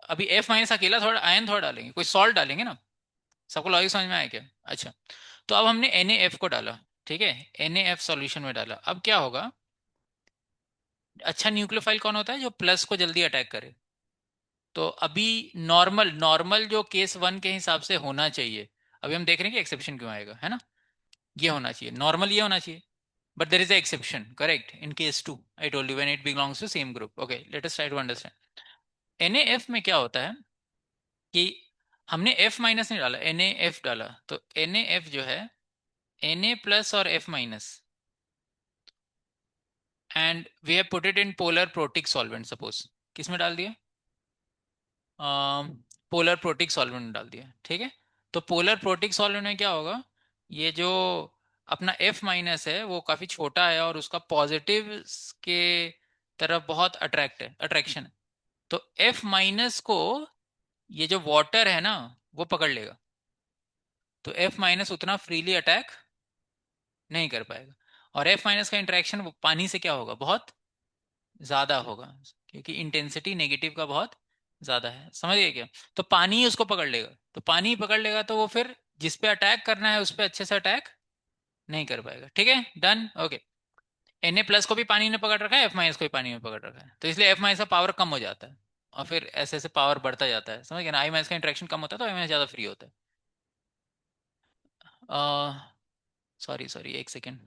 अभी F- अकेला थोड़ा आयन थोड़ा डालेंगे, कोई सॉल्ट डालेंगे ना। सबको लॉजिक समझ में आया क्या? अच्छा, तो अब हमने NaF को डाला, ठीक है, NaF सॉल्यूशन में डाला, अब क्या होगा, अच्छा न्यूक्लियोफाइल कौन होता है, जो प्लस को जल्दी अटैक करे। तो अभी नॉर्मल नॉर्मल जो केस वन के हिसाब से होना चाहिए, अभी हम देख रहे हैं कि एक्सेप्शन क्यों आएगा, है ना। ये होना चाहिए नॉर्मल, ये होना चाहिए, but there is a exception, correct, in case two I told you when it belongs to same group. Okay, let us try to understand. NaF में क्या होता है कि हमने F- नहीं डाला, NaF डाला, तो NaF जो है Na प्लस और F-, and we have put it in polar protic solvent, suppose किस में डाल दिया, पोलर प्रोटिक सॉल्वेंट में डाल दिया, ठीक है। तो पोलर प्रोटिक सॉल्वेंट में क्या होगा, ये जो अपना F- है वो काफी छोटा है और उसका पॉजिटिव के तरफ बहुत अट्रैक्शन है। तो F- को ये जो वाटर है ना वो पकड़ लेगा, तो F- उतना फ्रीली अटैक नहीं कर पाएगा। और F- का इंटरेक्शन पानी से क्या होगा, बहुत ज्यादा होगा, क्योंकि इंटेंसिटी नेगेटिव का बहुत ज्यादा है, समझ गए क्या। तो पानी ही उसको पकड़ लेगा, तो पानी ही पकड़ लेगा, तो वो फिर जिस पे अटैक करना है उस पे अच्छे से अटैक नहीं कर पाएगा, ठीक है, डन, ओके। Na+ को भी पानी ने पकड़ रखा है, F- को भी पानी में पकड़ रखा है, तो इसलिए F- का पावर कम हो जाता है, और फिर ऐसे ऐसे पावर बढ़ता जाता है, समझ गए ना। I- का इंटरेक्शन कम होता है तो I- ज्यादा फ्री होता है। सॉरी सॉरी, एक सेकेंड,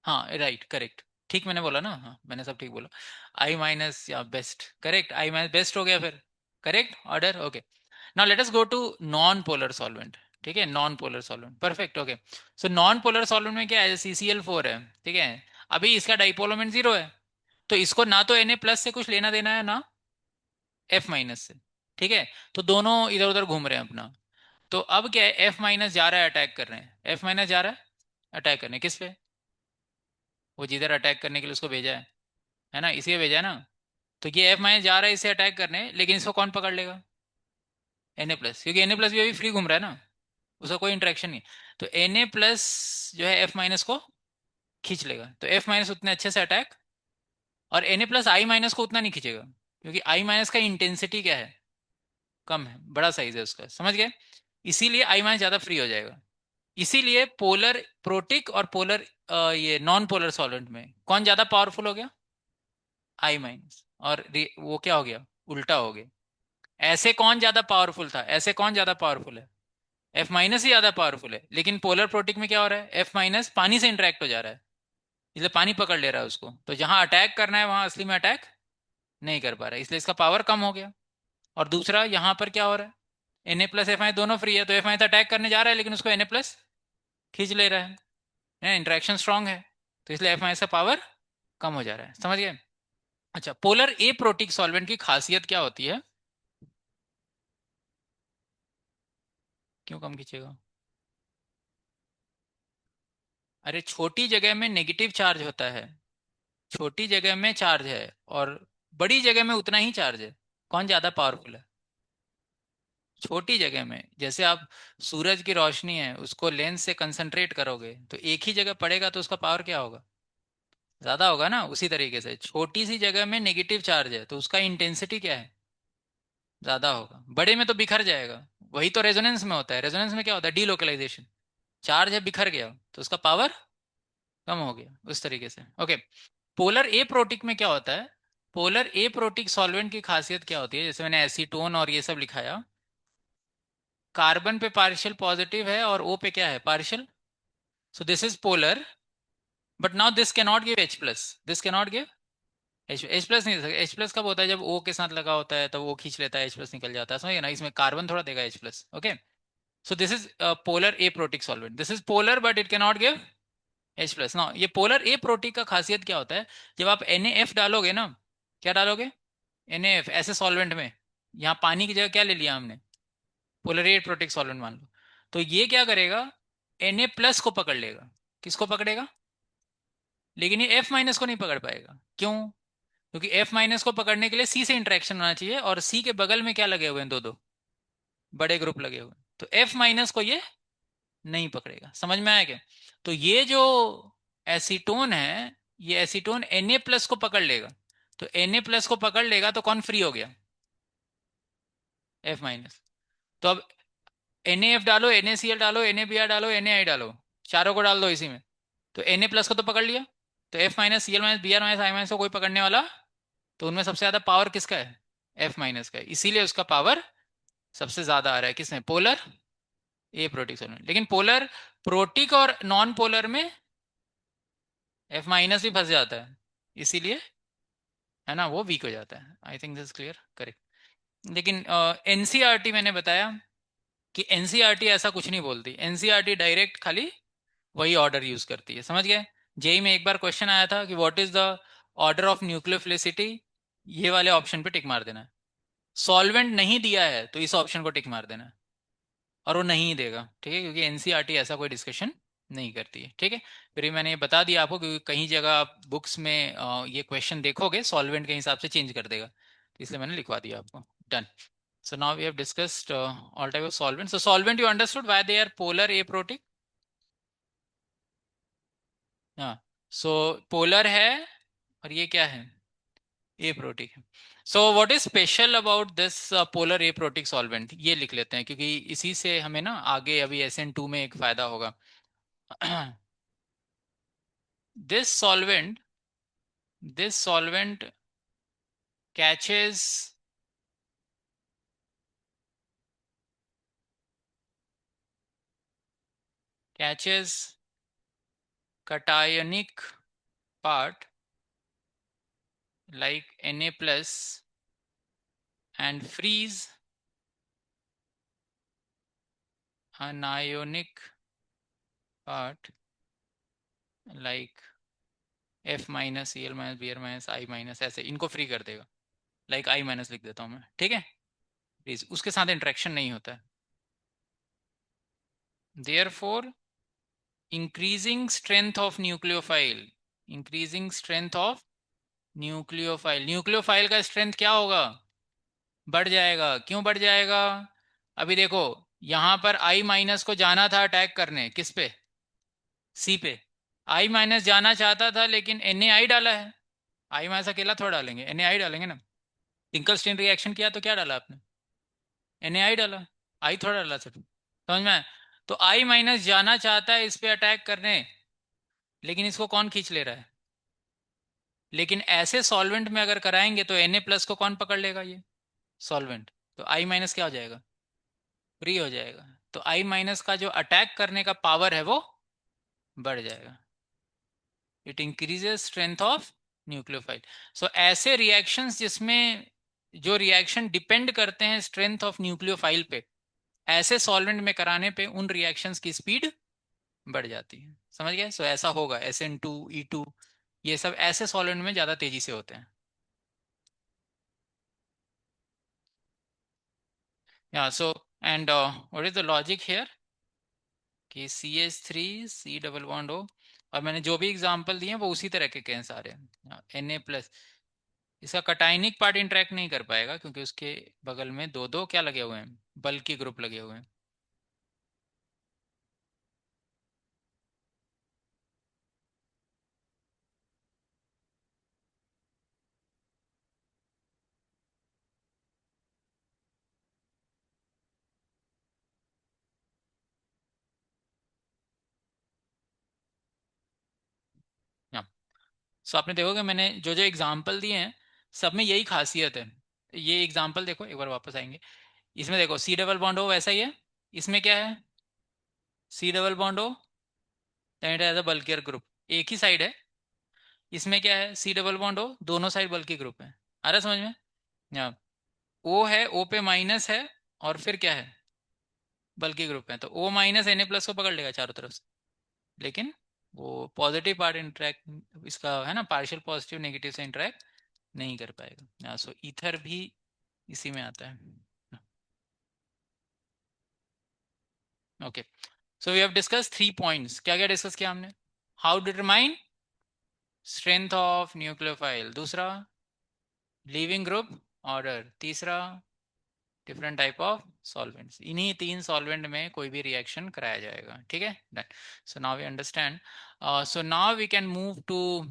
हाँ राइट, करेक्ट, ठीक मैंने बोला ना, हाँ मैंने सब ठीक बोला। I- या बेस्ट, करेक्ट, I- बेस्ट हो गया फिर, correct order, okay. Now let us go to non polar solvent, ठीक है, non polar solvent, perfect, okay. So non polar solvent में क्या है, CCl4 है, ठीक है। अभी इसका डाइपोल मोमेंट 0 है, तो इसको ना तो Na+ से कुछ लेना देना है ना F- से, ठीक है। तो दोनों इधर उधर घूम रहे हैं अपना। तो अब क्या है, F- जा रहा है अटैक कर रहे हैं, F- जा रहा है अटैक करने, किस पे, वो जिधर अटैक करने के लिए उसको भेजा है ना, इसी भेजा है ना। तो ये F- जा रहा है इसे अटैक करने, लेकिन इसको कौन पकड़ लेगा, Na+, क्योंकि Na+ भी अभी फ्री घूम रहा है ना, उसका कोई इंटरेक्शन नहीं। तो Na+ जो है F- को खींच लेगा, तो F- उतने अच्छे से अटैक, और Na+ I- को उतना नहीं खींचेगा, क्योंकि I- का इंटेंसिटी क्या है, कम है, बड़ा साइज है उसका, समझ गए। इसीलिए I- ज्यादा फ्री हो जाएगा। इसीलिए पोलर प्रोटिक और पोलर ये नॉन पोलर सॉल्वेंट में कौन ज्यादा पावरफुल हो गया, I-। और वो क्या हो गया, उल्टा हो गया। ऐसे कौन ज्यादा पावरफुल था, ऐसे कौन ज्यादा पावरफुल है, F- ही ज्यादा पावरफुल है। लेकिन पोलर प्रोटिक में क्या हो रहा है, F- पानी से इंटरेक्ट हो जा रहा है, इसलिए पानी पकड़ ले रहा है उसको, तो जहां अटैक करना है वहां असली में अटैक नहीं कर पा रहा है, इसलिए इसका पावर कम हो गया। और दूसरा यहाँ पर क्या हो रहा है, Na+F- दोनों फ्री है, तो F- अटैक करने जा रहा है, लेकिन उसको Na+ खींच ले रहा है, इंटरेक्शन स्ट्रांग है, तो इसलिए F- का पावर कम हो जा रहा है, समझ गए। अच्छा, पोलर ए प्रोटिक सॉल्वेंट की खासियत क्या होती है, क्यों कम खींचेगा? अरे छोटी जगह में नेगेटिव चार्ज होता है, छोटी जगह में चार्ज है, और बड़ी जगह में उतना ही चार्ज है। कौन ज्यादा पावरफुल है? छोटी जगह में, जैसे आप सूरज की रोशनी है उसको लेंस से कंसंट्रेट करोगे तो एक ही जगह पड़ेगा, तो उसका पावर क्या होगा? ज्यादा होगा ना। उसी तरीके से छोटी सी जगह में नेगेटिव चार्ज है तो उसका इंटेंसिटी क्या है? ज्यादा होगा। बड़े में तो बिखर जाएगा। वही तो रेजोनेंस में होता है। रेजोनेंस में क्या होता है? डीलोकलाइजेशन। चार्ज है, बिखर गया तो उसका पावर कम हो गया, उस तरीके से। ओके। पोलर ए प्रोटिक में क्या होता है? पोलर ए प्रोटिक सॉल्वेंट की खासियत क्या होती है? जैसे मैंने एसीटोन और ये सब लिखाया, कार्बन पे पार्शियल पॉजिटिव है और ओ पे क्या है? Partial. So this is polar, but now this can not give H plus, this can not give H plus नहीं दे सकता। एच प्लस कब होता है? जब ओ के साथ लगा होता है तब वो खींच लेता है, एच प्लस निकल जाता है, समझिए ना। इसमें कार्बन थोड़ा देगा H plus. Okay. So this is polar A protic solvent, this is polar but it can not give H plus ना। ये पोलर ए प्रोटिक का खासियत क्या होता है? जब आप NaF डालोगे ना, क्या डालोगे? NaF ऐसे सॉल्वेंट में, यहाँ पानी की जगह क्या ले लिया हमने? पोलरेट प्रोटिक सॉल्वेंट मान लो। तो ये क्या करेगा? Na+ को पकड़ लेगा। किसको पकड़ेगा? लेकिन ये F- को नहीं पकड़ पाएगा। क्यों? क्योंकि F- को पकड़ने के लिए C से इंटरेक्शन होना चाहिए, और C के बगल में क्या लगे हुए हैं? दो दो बड़े ग्रुप लगे हुए हैं, तो F- को ये नहीं पकड़ेगा। समझ में आया क्या? तो ये जो एसीटोन है, ये एसीटोन Na+ को पकड़ लेगा। तो Na+ को पकड़ लेगा तो कौन फ्री हो गया? F-। तो अब NaF डालो, NaCl डालो, NaBr डालो, Na डालो, चारों को डाल दो इसी में, तो Na+ को तो पकड़ लिया। तो F-Cl-Br-I- को कोई पकड़ने वाला, तो उनमें सबसे ज्यादा पावर किसका है? F- का है। इसीलिए उसका पावर सबसे ज्यादा आ रहा है। किसमें? पोलर ए प्रोटिक सॉल्वेंट। लेकिन पोलर प्रोटिक और नॉन पोलर में F- भी फंस जाता है, इसीलिए, है ना, वो वीक हो जाता है। I think this clear, correct. लेकिन एनसीईआरटी मैंने बताया कि एनसीईआरटी ऐसा कुछ नहीं बोलती। एनसीईआरटी डायरेक्ट खाली वही ऑर्डर यूज करती है, समझ गए? जेई में एक बार क्वेश्चन आया था कि what is the order of nucleophilicity, ये वाले ऑप्शन पे टिक मार देना है। सॉल्वेंट नहीं दिया है तो इस ऑप्शन को टिक मार देना है, और वो नहीं देगा, ठीक है, क्योंकि एनसीईआरटी ऐसा कोई डिस्कशन नहीं करती है, ठीक है। फिर ये मैंने ये बता दिया आपको, क्योंकि कहीं जगह आप बुक्स में ये क्वेश्चन देखोगे सॉल्वेंट के हिसाब से चेंज कर देगा, तो इसलिए मैंने लिखवा दिया आपको। Done. So now we have discussed all type of solvents. So solvent you understood why they are polar aprotic. हाँ। So polar है, और ये क्या है? aprotic है। So what is special about this polar aprotic solvent? ये लिख लेते हैं, क्योंकि इसी से हमें ना आगे अभी SN2 में एक फायदा होगा। this solvent, this solvent catches catches cationic part like Na plus and freeze anionic part like F-Cl-Br- I-, ऐसे इनको फ्री कर देगा। लाइक I- लिख देता हूँ मैं, ठीक है। प्लीज, उसके साथ इंटरेक्शन नहीं होता है। Therefore increasing strength of nucleophile, increasing strength of nucleophile, nucleophile का स्ट्रेंथ क्या होगा? बढ़ जाएगा। क्यों बढ़ जाएगा? अभी देखो, यहां पर I- को जाना था अटैक करने, किस पे? सी पे। I- जाना चाहता था लेकिन Na डाला है। I- अकेला थोड़ा डालेंगे, Na डालेंगे ना। फिंकलस्टीन रिएक्शन किया तो क्या डाला आपने? Na डाला। आई थोड़ा डाला सिर्फ, समझ में आया? तो I- जाना चाहता है इस पे अटैक करने, लेकिन इसको कौन खींच ले रहा है? लेकिन ऐसे सॉल्वेंट में अगर कराएंगे तो Na+ को कौन पकड़ लेगा? ये सॉल्वेंट। तो I- क्या हो जाएगा? फ्री हो जाएगा। तो I- का जो अटैक करने का पावर है वो बढ़ जाएगा। It increases strength of nucleophile. So ऐसे रिएक्शंस जिसमें जो रिएक्शन डिपेंड करते हैं स्ट्रेंथ ऑफ न्यूक्लियोफाइल पे, ऐसे सॉल्वेंट में कराने पे उन रिएक्शंस की स्पीड बढ़ जाती है, समझ गए? सो ऐसा होगा SN2 E2, ये सब ऐसे सॉल्वेंट में ज्यादा तेजी से होते हैं। या so and what is the logic here कि CH3 C double bond O, और मैंने जो भी एग्जांपल दिए हैं वो उसी तरह के हैं सारे। Na+, इसका कटाइनिक पार्ट इंटरेक्ट नहीं कर पाएगा क्योंकि उसके बगल में दो दो क्या लगे हुए हैं, बल्कि ग्रुप लगे हुए हैं। हाँ, सो आपने देखोगे मैंने जो जो एग्जांपल दिए हैं सब में यही खासियत है। ये एग्जांपल देखो, एक बार वापस आएंगे। इसमें देखो C डबल बॉन्ड O वैसा ही है, इसमें क्या है, C double bond O as a bulkier group, एक ही साइड है। इसमें क्या है, C डबल बॉन्ड O दोनों साइड बल्कि ग्रुप है। आ रहा है समझ में? हाँ, O है, O पे माइनस है, और फिर क्या है, बल्कि ग्रुप है, तो O माइनस Na+ को पकड़ लेगा चारों तरफ से। लेकिन वो पॉजिटिव पार्ट इंटरेक्ट, इसका है ना, पार्शियल पॉजिटिव नेगेटिव से इंटरेक्ट नहीं कर पाएगा। सो ईथर भी इसी में आता है। Okay, so we have discuss 3 points. क्या क्या डिस्कस किया हमने? How determine strength of nucleophile, दूसरा लीविंग ग्रुप ऑर्डर, तीसरा डिफरेंट टाइप ऑफ सॉल्वेंट्स। इन्हीं 3 सॉल्वेंट में कोई भी रिएक्शन कराया जाएगा, ठीक है, done. So now we understand, so now we can move to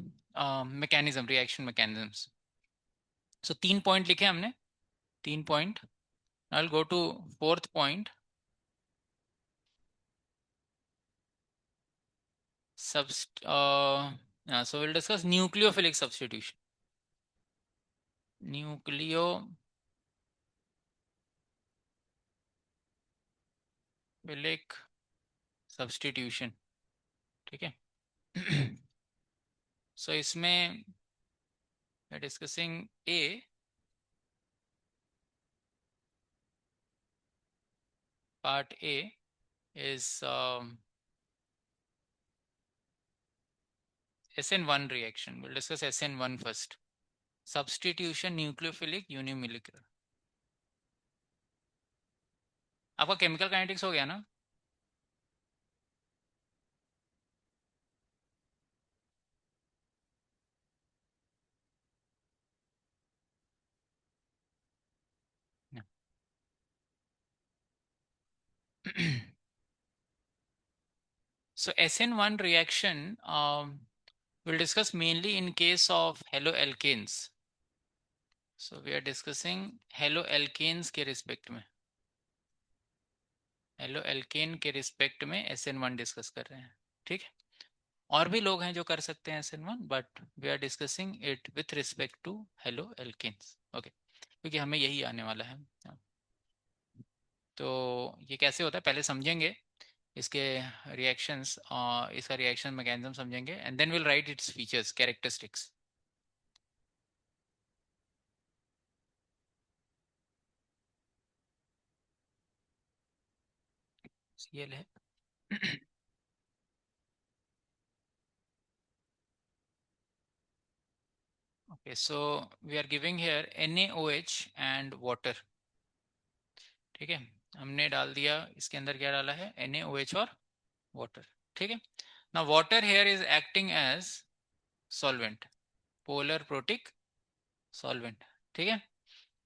mechanism, reaction mechanisms. So 3 point लिखे हमने, 3 point. I will go to fourth point, so we'll discuss nucleophilic substitution, nucleophilic substitution, ठीक है। सो इसमें we are discussing A, part A is SN1 reaction. We'll discuss SN1 first. Substitution nucleophilic unimolecular. आपका chemical kinetics हो गया ना? So SN1 reaction we'll discuss mainly in case of haloalkanes. So we are discussing haloalkanes के respect में, haloalkane के respect में SN1 discuss कर रहे हैं, ठीक है। और भी लोग हैं जो कर सकते हैं SN1, but we are discussing it with respect to haloalkanes, okay, क्योंकि हमें यही आने वाला है। तो ये कैसे होता है पहले समझेंगे, इसके रिएक्शंस, इसका रिएक्शन मैकेनिज्म समझेंगे, and then will write its features, characteristics. Cl है। Okay, so we are giving here NaOH and water, ठीक है। हमने डाल दिया इसके अंदर, क्या डाला है, NaOH और वाटर, ठीक है। Now water here is acting as solvent, polar protic solvent, ठीक है।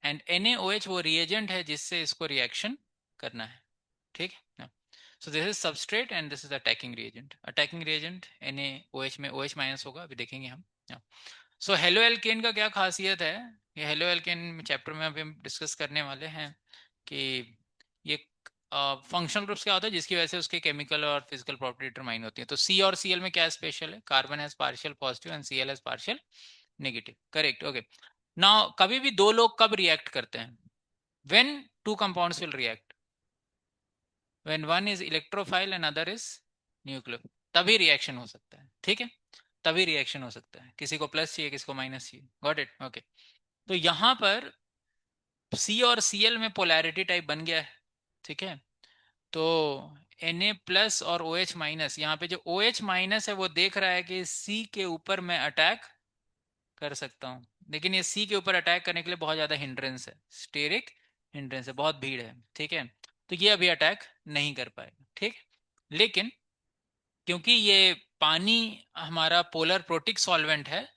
एंड NaOH वो रिएजेंट है जिससे इसको रिएक्शन करना है, ठीक है। So this is substrate and this is attacking reagent. Attacking reagent NaOH में OH माइनस होगा, अभी देखेंगे हम। सो हेलो एल्केन का क्या खासियत है, ये हेलो एल्केन चैप्टर में अभी हम डिस्कस करने वाले हैं कि ये फंक्शनल ग्रुप्स क्या होता है जिसकी वजह से उसके केमिकल और फिजिकल प्रॉपर्टी डिटरमाइन होती है। तो C और Cl में क्या स्पेशल है, carbon has partial positive and Cl has partial negative, correct, okay. Now कभी भी दो लोग कब रिएक्ट करते हैं, when two compounds will react, when one is electrophile and other is nucleo, तभी रिएक्शन हो सकता है, ठीक है, तभी रिएक्शन हो सकता है। किसी को प्लस चाहिए, किसी को माइनस चाहिए, गॉट इट, ओके। तो यहां पर C और Cl में पोलैरिटी टाइप बन गया है, ठीक है। तो Na+ और OH-, यहाँ पे जो OH- है वो देख रहा है कि C के ऊपर मैं अटैक कर सकता हूँ, लेकिन ये C के ऊपर अटैक करने के लिए बहुत ज्यादा हिंड्रेंस है, स्टेरिक हिंड्रेंस है, बहुत भीड़ है, ठीक है। तो ये अभी अटैक नहीं कर पाएगा, ठीक। लेकिन क्योंकि ये पानी हमारा पोलर प्रोटिक सॉल्वेंट है,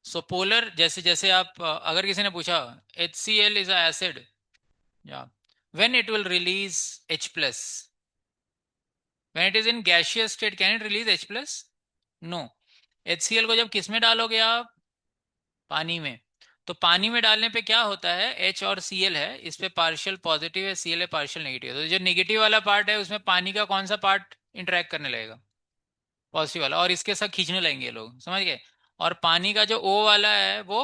सो पोलर जैसे जैसे आप अगर किसी ने पूछा HCl इज अ एसिड, या when it will release H+, when it is in gaseous state can it release H+? No. HCl को जब किस में डालोगे आप? पानी में। तो पानी में डालने पे क्या होता है, H और Cl है, इस पे पार्शियल पॉजिटिव है, Cl है पार्शियल नेगेटिव, तो जो नेगेटिव वाला पार्ट है उसमें पानी का कौन सा पार्ट इंटरेक्ट करने लगेगा? पॉजिटिव वाला, और इसके साथ खींचने लगेंगे लोग, समझ गए। और पानी का जो O वाला है वो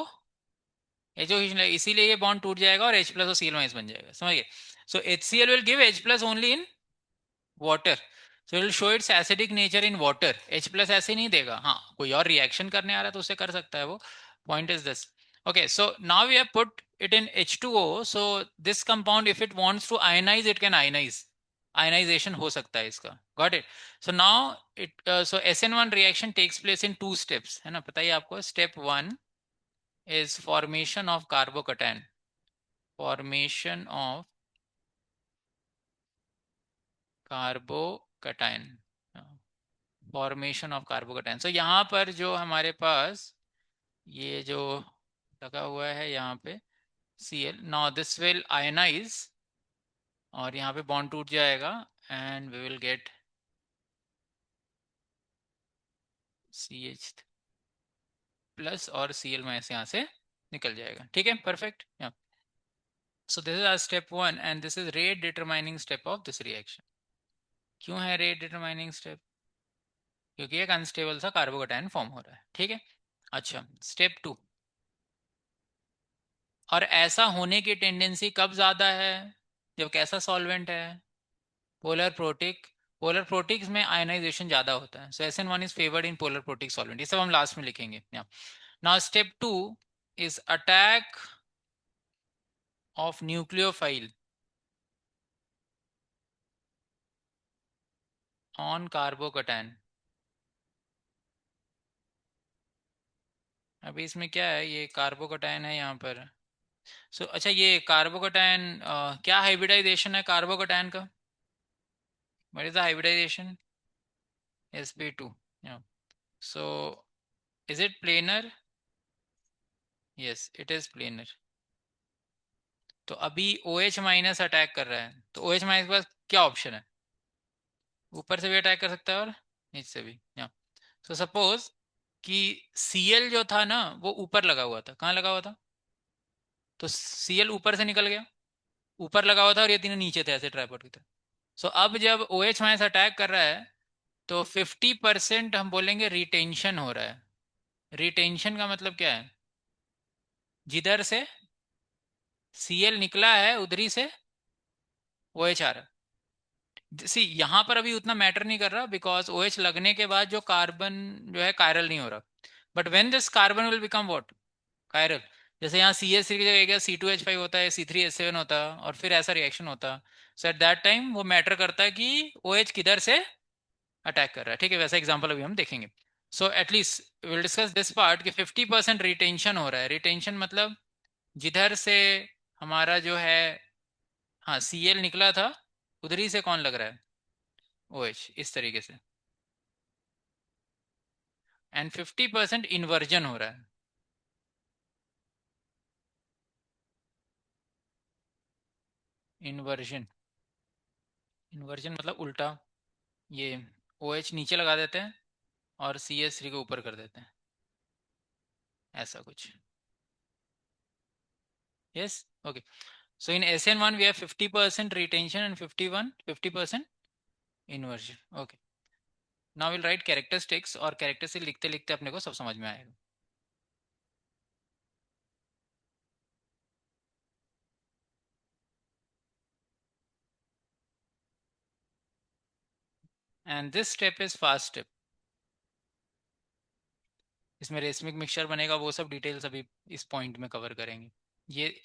H O खींचने लगेगा, इसीलिए ये बॉन्ड टूट जाएगा और H+ और Cl- बन जाएगा, समझ गए। सो HCl will give H+ only in water, so it will show it's acidic nature in water. H+ ऐसे नहीं देगा, हाँ कोई और रिएक्शन करने आ रहा है तो उसे कर सकता है वो। Point is this. Okay, so now we have put it in H2O. So this compound, if it wants to ionize, it can ionize. Ionization हो सकता है इसका. Got it? So now so SN1 reaction takes place in two steps, है ना, पता ही आपको. Step 1 is formation of carbocation. Formation of carbocation. Formation of carbocation. So यहाँ पर जो हमारे पास ये जो लगा हुआ है यहाँ पे Cl. Now this will ionize और यहाँ पे बॉन्ड टूट जाएगा and we will get CH+ और Cl माइनस यहाँ से निकल जाएगा, ठीक है, perfect. So this is our step 1 and this is rate determining step of this reaction. क्यों है रेट डिटरमाइनिंग स्टेप? क्योंकि एक अनस्टेबल सा कार्बोकेटायन फॉर्म हो रहा है, ठीक है। अच्छा, स्टेप 2। और ऐसा होने की टेंडेंसी कब ज्यादा है? जब कैसा सॉल्वेंट है? Polar protic. पोलर प्रोटिक्स में आयनाइजेशन ज्यादा होता है, सो SN1 is favoured in polar protic solvent. ये सब हम लास्ट में लिखेंगे। Now step 2 is attack of nucleophile on carbocation. अभी इसमें क्या है, ये कार्बोकेटायन है यहाँ पर। अच्छा, ये कार्बोकेटायन क्या हाइब्रिडाइजेशन है कार्बोकेटायन का? What is the hybridization? sp2। So is it planar? Yes it is planar. तो अभी OH माइनस अटैक कर रहा है, तो OH माइनस के पास क्या ऑप्शन है? ऊपर से भी अटैक कर सकता है और नीचे से भी। सो सपोज कि Cl जो था ना वो ऊपर लगा हुआ था, कहाँ लगा हुआ था? तो Cl ऊपर से निकल गया, ऊपर लगा हुआ था और ये तीनों नीचे थे ऐसे ट्राइपॉड की तरह। सो अब जब OH माइनस अटैक कर रहा है तो 50% हम बोलेंगे रिटेंशन हो रहा है। रिटेंशन का मतलब क्या है? जिधर से Cl निकला है उधरी से OH आ रहा है। सी यहाँ पर अभी उतना मैटर नहीं कर रहा बिकॉज OH लगने के बाद जो कार्बन जो है कायरल नहीं हो रहा। But when this carbon will become what? Chiral. जैसे यहाँ CH3 की जगह क्या C2H5 होता है, C3H7 होता है और फिर ऐसा रिएक्शन होता है। सो एट दैट टाइम वो मैटर करता है कि OH किधर से अटैक कर रहा है, ठीक है। वैसा एग्जाम्पल अभी हम देखेंगे। So at least will discuss this part कि 50% रिटेंशन हो रहा है। रिटेंशन मतलब जिधर से हमारा जो है, हाँ Cl निकला था उधर ही से कौन लग रहा है? OH, इस तरीके से। एंड 50% इन्वर्जन हो रहा है। इन्वर्जन। इन्वर्जन मतलब उल्टा। ये OH नीचे लगा देते हैं और CH3 को ऊपर कर देते हैं, ऐसा कुछ। Yes, okay. So in SN1 we have 50% retention and 50% inversion. Okay, now will write characteristics और कैरेक्टरिस्टिक लिखते लिखते अपने को सब समझ में आएगा। And this step is fast step. इसमें रेसमिक मिक्सचर बनेगा, वो सब डिटेल्स अभी इस पॉइंट में कवर करेंगे। ये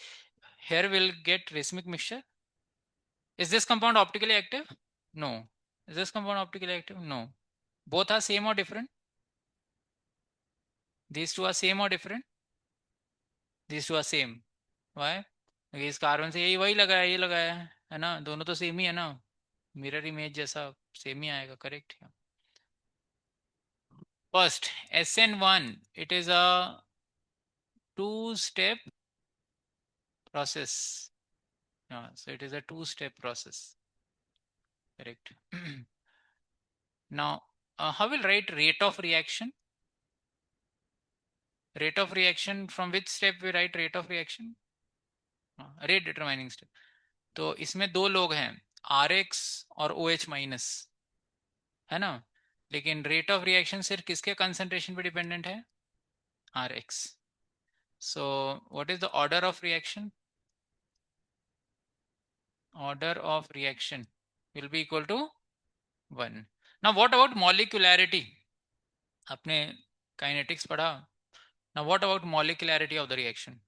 here will get racemic mixture. Is this compound optically active? No. Is this compound optically active? No. Both are same or different? These two are same or different? These two are same. Why? क्योंकि इस carbon से यही वही लगा है, ये लगाया है ना, दोनों तो सेम ही है ना, मिरर इमेज जैसा सेम ही आएगा, correct. First SN1, it is a two-step process. Yeah, so it is a two-step process, correct. Now, how will write rate of reaction? Rate of reaction, from which step we write rate of reaction? Rate determining step. तो इसमें दो लोग हैं, RX और OH minus, है ना, लेकिन rate of reaction सिर्फ किसके कंसंट्रेशन पे डिपेंडेंट है? RX. So what is the order of reaction? Order of reaction will be equal to 1. Now what about molecularity? आपने kinetics पढ़ा. Now what about molecularity of the reaction?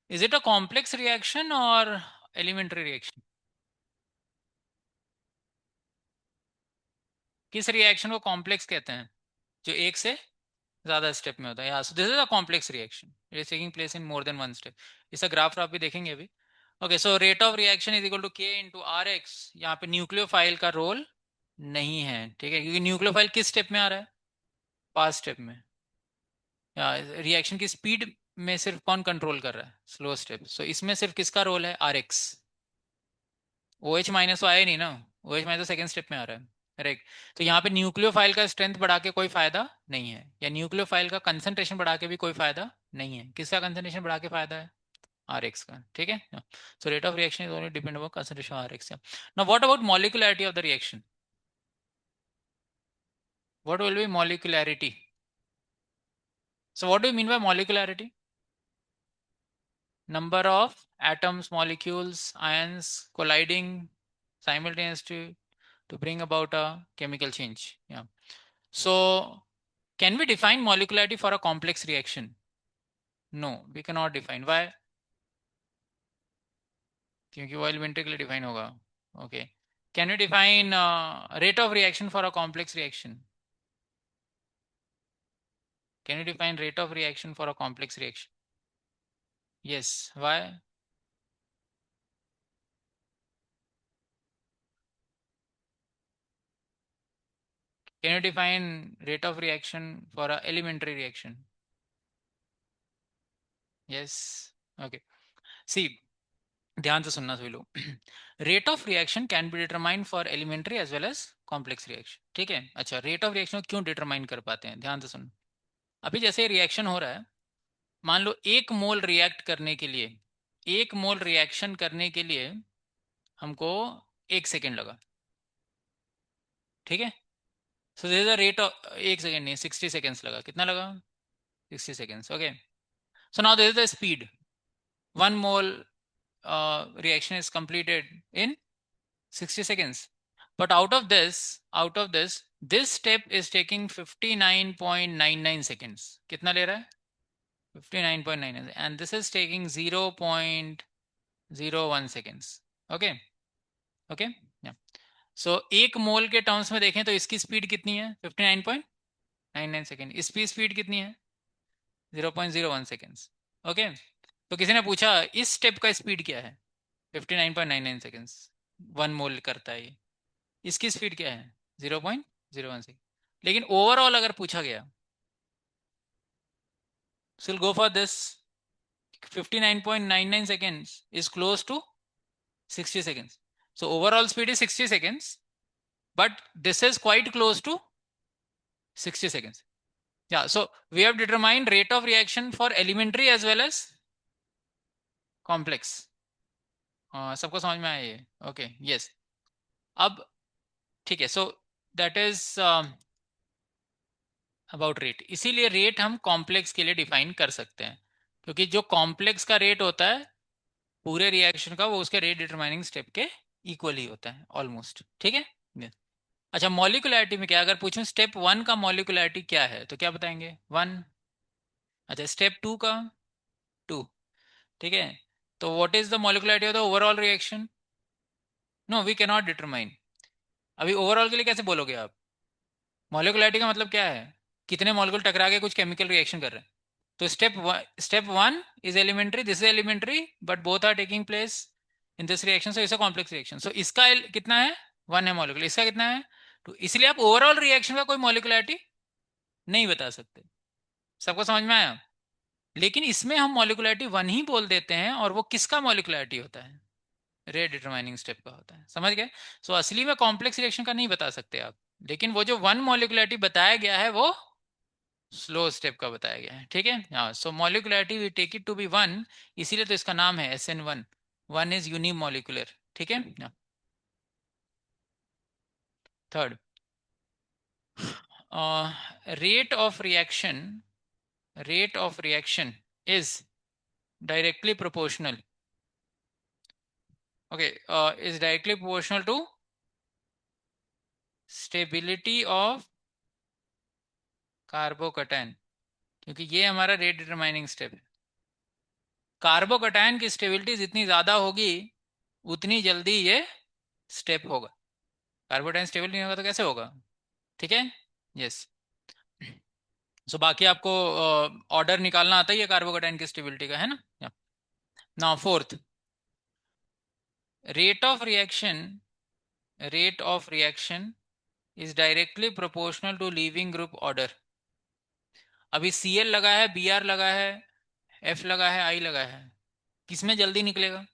Is it a complex reaction or elementary reaction? किस reaction को complex कहते हैं? जो एक से ज्यादा स्टेप में होता है. So this is a complex reaction, it is taking place in more than one step. इसका ग्राफ आप भी देखेंगे अभी. Okay, so rate of reaction is equal to K into R X. यहाँ पे न्यूक्लियोफाइल का रोल नहीं है, ठीक है, क्योंकि न्यूक्लियोफाइल किस स्टेप में आ रहा है? पास स्टेप में. रिएक्शन की स्पीड में सिर्फ कौन कंट्रोल कर रहा है? Slow step. सो इसमें सिर्फ किसका रोल है? R X. O H minus तो आया नहीं ना, ओ एच माइनस तो सेकेंड स्टेप में आ रहा है, करेक्ट. तो यहाँ पे न्यूक्लियोफाइल का स्ट्रेंथ बढ़ा के कोई फायदा नहीं है, या न्यूक्लियोफाइल का कंसंट्रेशन बढ़ा के भी कोई फायदा नहीं है. किसका कंसंट्रेशन बढ़ा के फायदा है? आर एक्स का, ठीक है. So rate of reaction is only depend upon concentration R X. Now what about molecularity of the reaction? What will be molecularity? So what do you mean by molecularity? Number of atoms, molecules, ions colliding simultaneously to bring about a chemical change. Yeah. So can we define molecularity for a complex reaction? No, we cannot define. Why? क्योंकि वो elementary के लिए define होगा. Okay. Can you define rate of reaction for a complex reaction? Can you define rate of reaction for a complex reaction? Yes. Why? Can you define rate of reaction for a elementary reaction? Yes. Okay. See, ध्यान से सुनना सभी लोग. Rate of reaction can be determine for elementary as well as complex reaction, ठीक है. अच्छा, rate of reaction क्यों determine कर पाते हैं? ध्यान से सुनो. अभी जैसे रिएक्शन हो रहा है, मान लो एक मोल रिएक्ट करने के लिए, एक मोल रिएक्शन करने के लिए हमको 1 सेकेंड लगा, ठीक है. So this is the rate of, 1 second नहीं, 60 सेकेंड्स लगा. कितना लगा? 60 seconds. Okay. So now this is the speed. 1 mole reaction is completed in 60 seconds. But out of this, this step is taking 59.99 seconds. कितना ले रहा है? 59.99. And this is taking 0.01 seconds. Okay. Okay. Yeah. So एक मोल के terms में देखें तो इसकी स्पीड कितनी है? 59.99 सेकेंड. इसकी स्पीड कितनी है? 0.01 सेकेंड्स. ओके. तो किसी ने पूछा इस स्टेप का स्पीड क्या है? 59.99 सेकेंड्स 1 मोल करता है ये. इसकी स्पीड क्या है? 0.01 सेकेंड. लेकिन ओवरऑल अगर पूछा गया, so we'll go for this. 59.99 seconds is close to 60 seconds. So overall speed is 60 seconds, but this is quite close to 60 seconds. Yeah, so we have determined rate of reaction for elementary as well as complex. सबको समझ में आया ये? Okay, yes. अब ठीक है, सो that is about rate. इसीलिए rate हम कॉम्प्लेक्स के लिए डिफाइन कर सकते हैं, क्योंकि जो कॉम्प्लेक्स का रेट होता है पूरे रिएक्शन का, वो उसके रेट डिटरमाइनिंग स्टेप के इक्वल ही होता है ऑलमोस्ट, ठीक है. अच्छा, मॉलिक्युलरिटी में क्या, अगर पूछूं स्टेप 1 का मॉलिक्युलरिटी क्या है तो क्या बताएंगे? 1. अच्छा, स्टेप 2 का 2, ठीक है. तो what is the molecularity of the overall reaction? No, we can not determine. अभी ओवरऑल के लिए कैसे बोलोगे आप? मॉलिक्युलरिटी का मतलब क्या है? कितने मॉलिक्यूल टकरा के कुछ केमिकल रिएक्शन कर रहे हैं. तो step 1 is elementary, this is elementary, but both are taking place in this reaction, so it's a complex reaction. So इसका कितना है, 1 है मॉलिक्यूल, इसका कितना है 2। इसलिए आप ओवरऑल रिएक्शन का कोई मॉलिकुलरिटी नहीं बता सकते। सबको समझ में आया? लेकिन इसमें हम मॉलिकुलरिटी 1 ही बोल देते हैं, और वो किसका मॉलिकुलरिटी होता है, रेट डिटरमाइनिंग स्टेप का होता है। समझ गए? सो असली में कॉम्प्लेक्स रिएक्शन का नहीं बता सकते आप, लेकिन वो जो 1 मॉलिकुलरिटी बताया गया है वो स्लो स्टेप का बताया गया है। ठीक है, हाँ। So molecularity we take it to be 1, इसीलिए तो इसका नाम है SN1। 1 is unimolecular. ठीक है। Third, rate of reaction, rate of reaction is directly proportional, okay, is directly proportional to stability of carbocation, क्योंकि ये हमारा रेट डिटरमाइनिंग स्टेप है। कार्बोकैटायन की स्टेबिलिटी जितनी ज्यादा होगी उतनी जल्दी ये स्टेप होगा। कार्बोकैटायन स्टेबल नहीं होगा तो कैसे होगा? ठीक है, यस। सो बाकी आपको ऑर्डर निकालना आता ही है कार्बोकैटायन की स्टेबिलिटी का, है ना? Now fourth, rate of reaction, rate of reaction is directly proportional to leaving group order। अभी Cl लगा है, Br लगा है, F लगा है, I लगा है, किसमें जल्दी निकलेगा?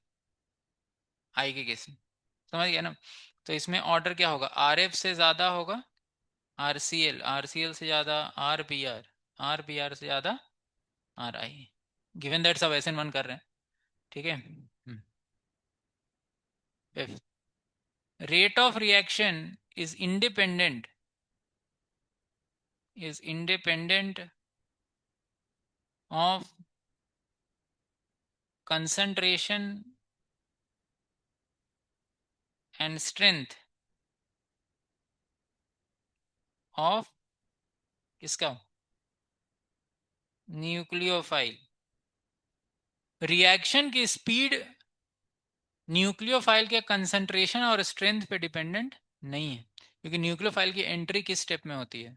I के केस में। समझ गया ना? तो इसमें ऑर्डर क्या होगा, Rf से ज्यादा होगा RCl, RCl से ज्यादा RBr, RBr से ज्यादा RI, गिवन दैट सब SN1 कर रहे हैं। ठीक है। Fifth, rate of reaction is independent of concentration and strength of किसका, न्यूक्लियोफाइल। रिएक्शन की स्पीड न्यूक्लियोफाइल के कंसंट्रेशन और स्ट्रेंथ पे डिपेंडेंट नहीं है, क्योंकि न्यूक्लियोफाइल की एंट्री किस स्टेप में होती है,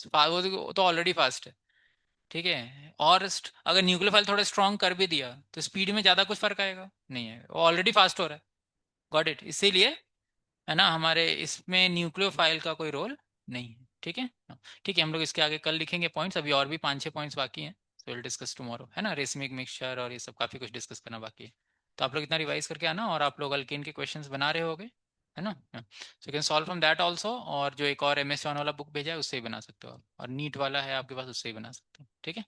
वो तो ऑलरेडी फास्ट है। ठीक है, और अगर न्यूक्लियोफाइल थोड़ा स्ट्रॉन्ग कर भी दिया तो स्पीड में ज़्यादा कुछ फर्क आएगा नहीं है, वो ऑलरेडी फास्ट हो रहा है। Got it? इसीलिए है ना, हमारे इसमें न्यूक्लियोफाइल का कोई रोल नहीं है। ठीक है, हाँ। ठीक है, हम लोग इसके आगे कल लिखेंगे पॉइंट्स, अभी और भी 5-6 पॉइंट्स बाकी हैं, सो विल डिस्कस टुमारो, है ना? रेसमिक मिक्सचर और ये सब काफ़ी कुछ डिस्कस करना बाकी है। तो आप लोग इतना रिवाइज करके आना, और आप लोग अल्केन के क्वेश्चंस बना रहे होगे, है ना? So you can solve from that also, और जो एक और MS1 वाला बुक भेजा है उससे ही बना सकते हो आप, और नीट वाला है आपके पास उससे ही बना सकते हो। ठीक है।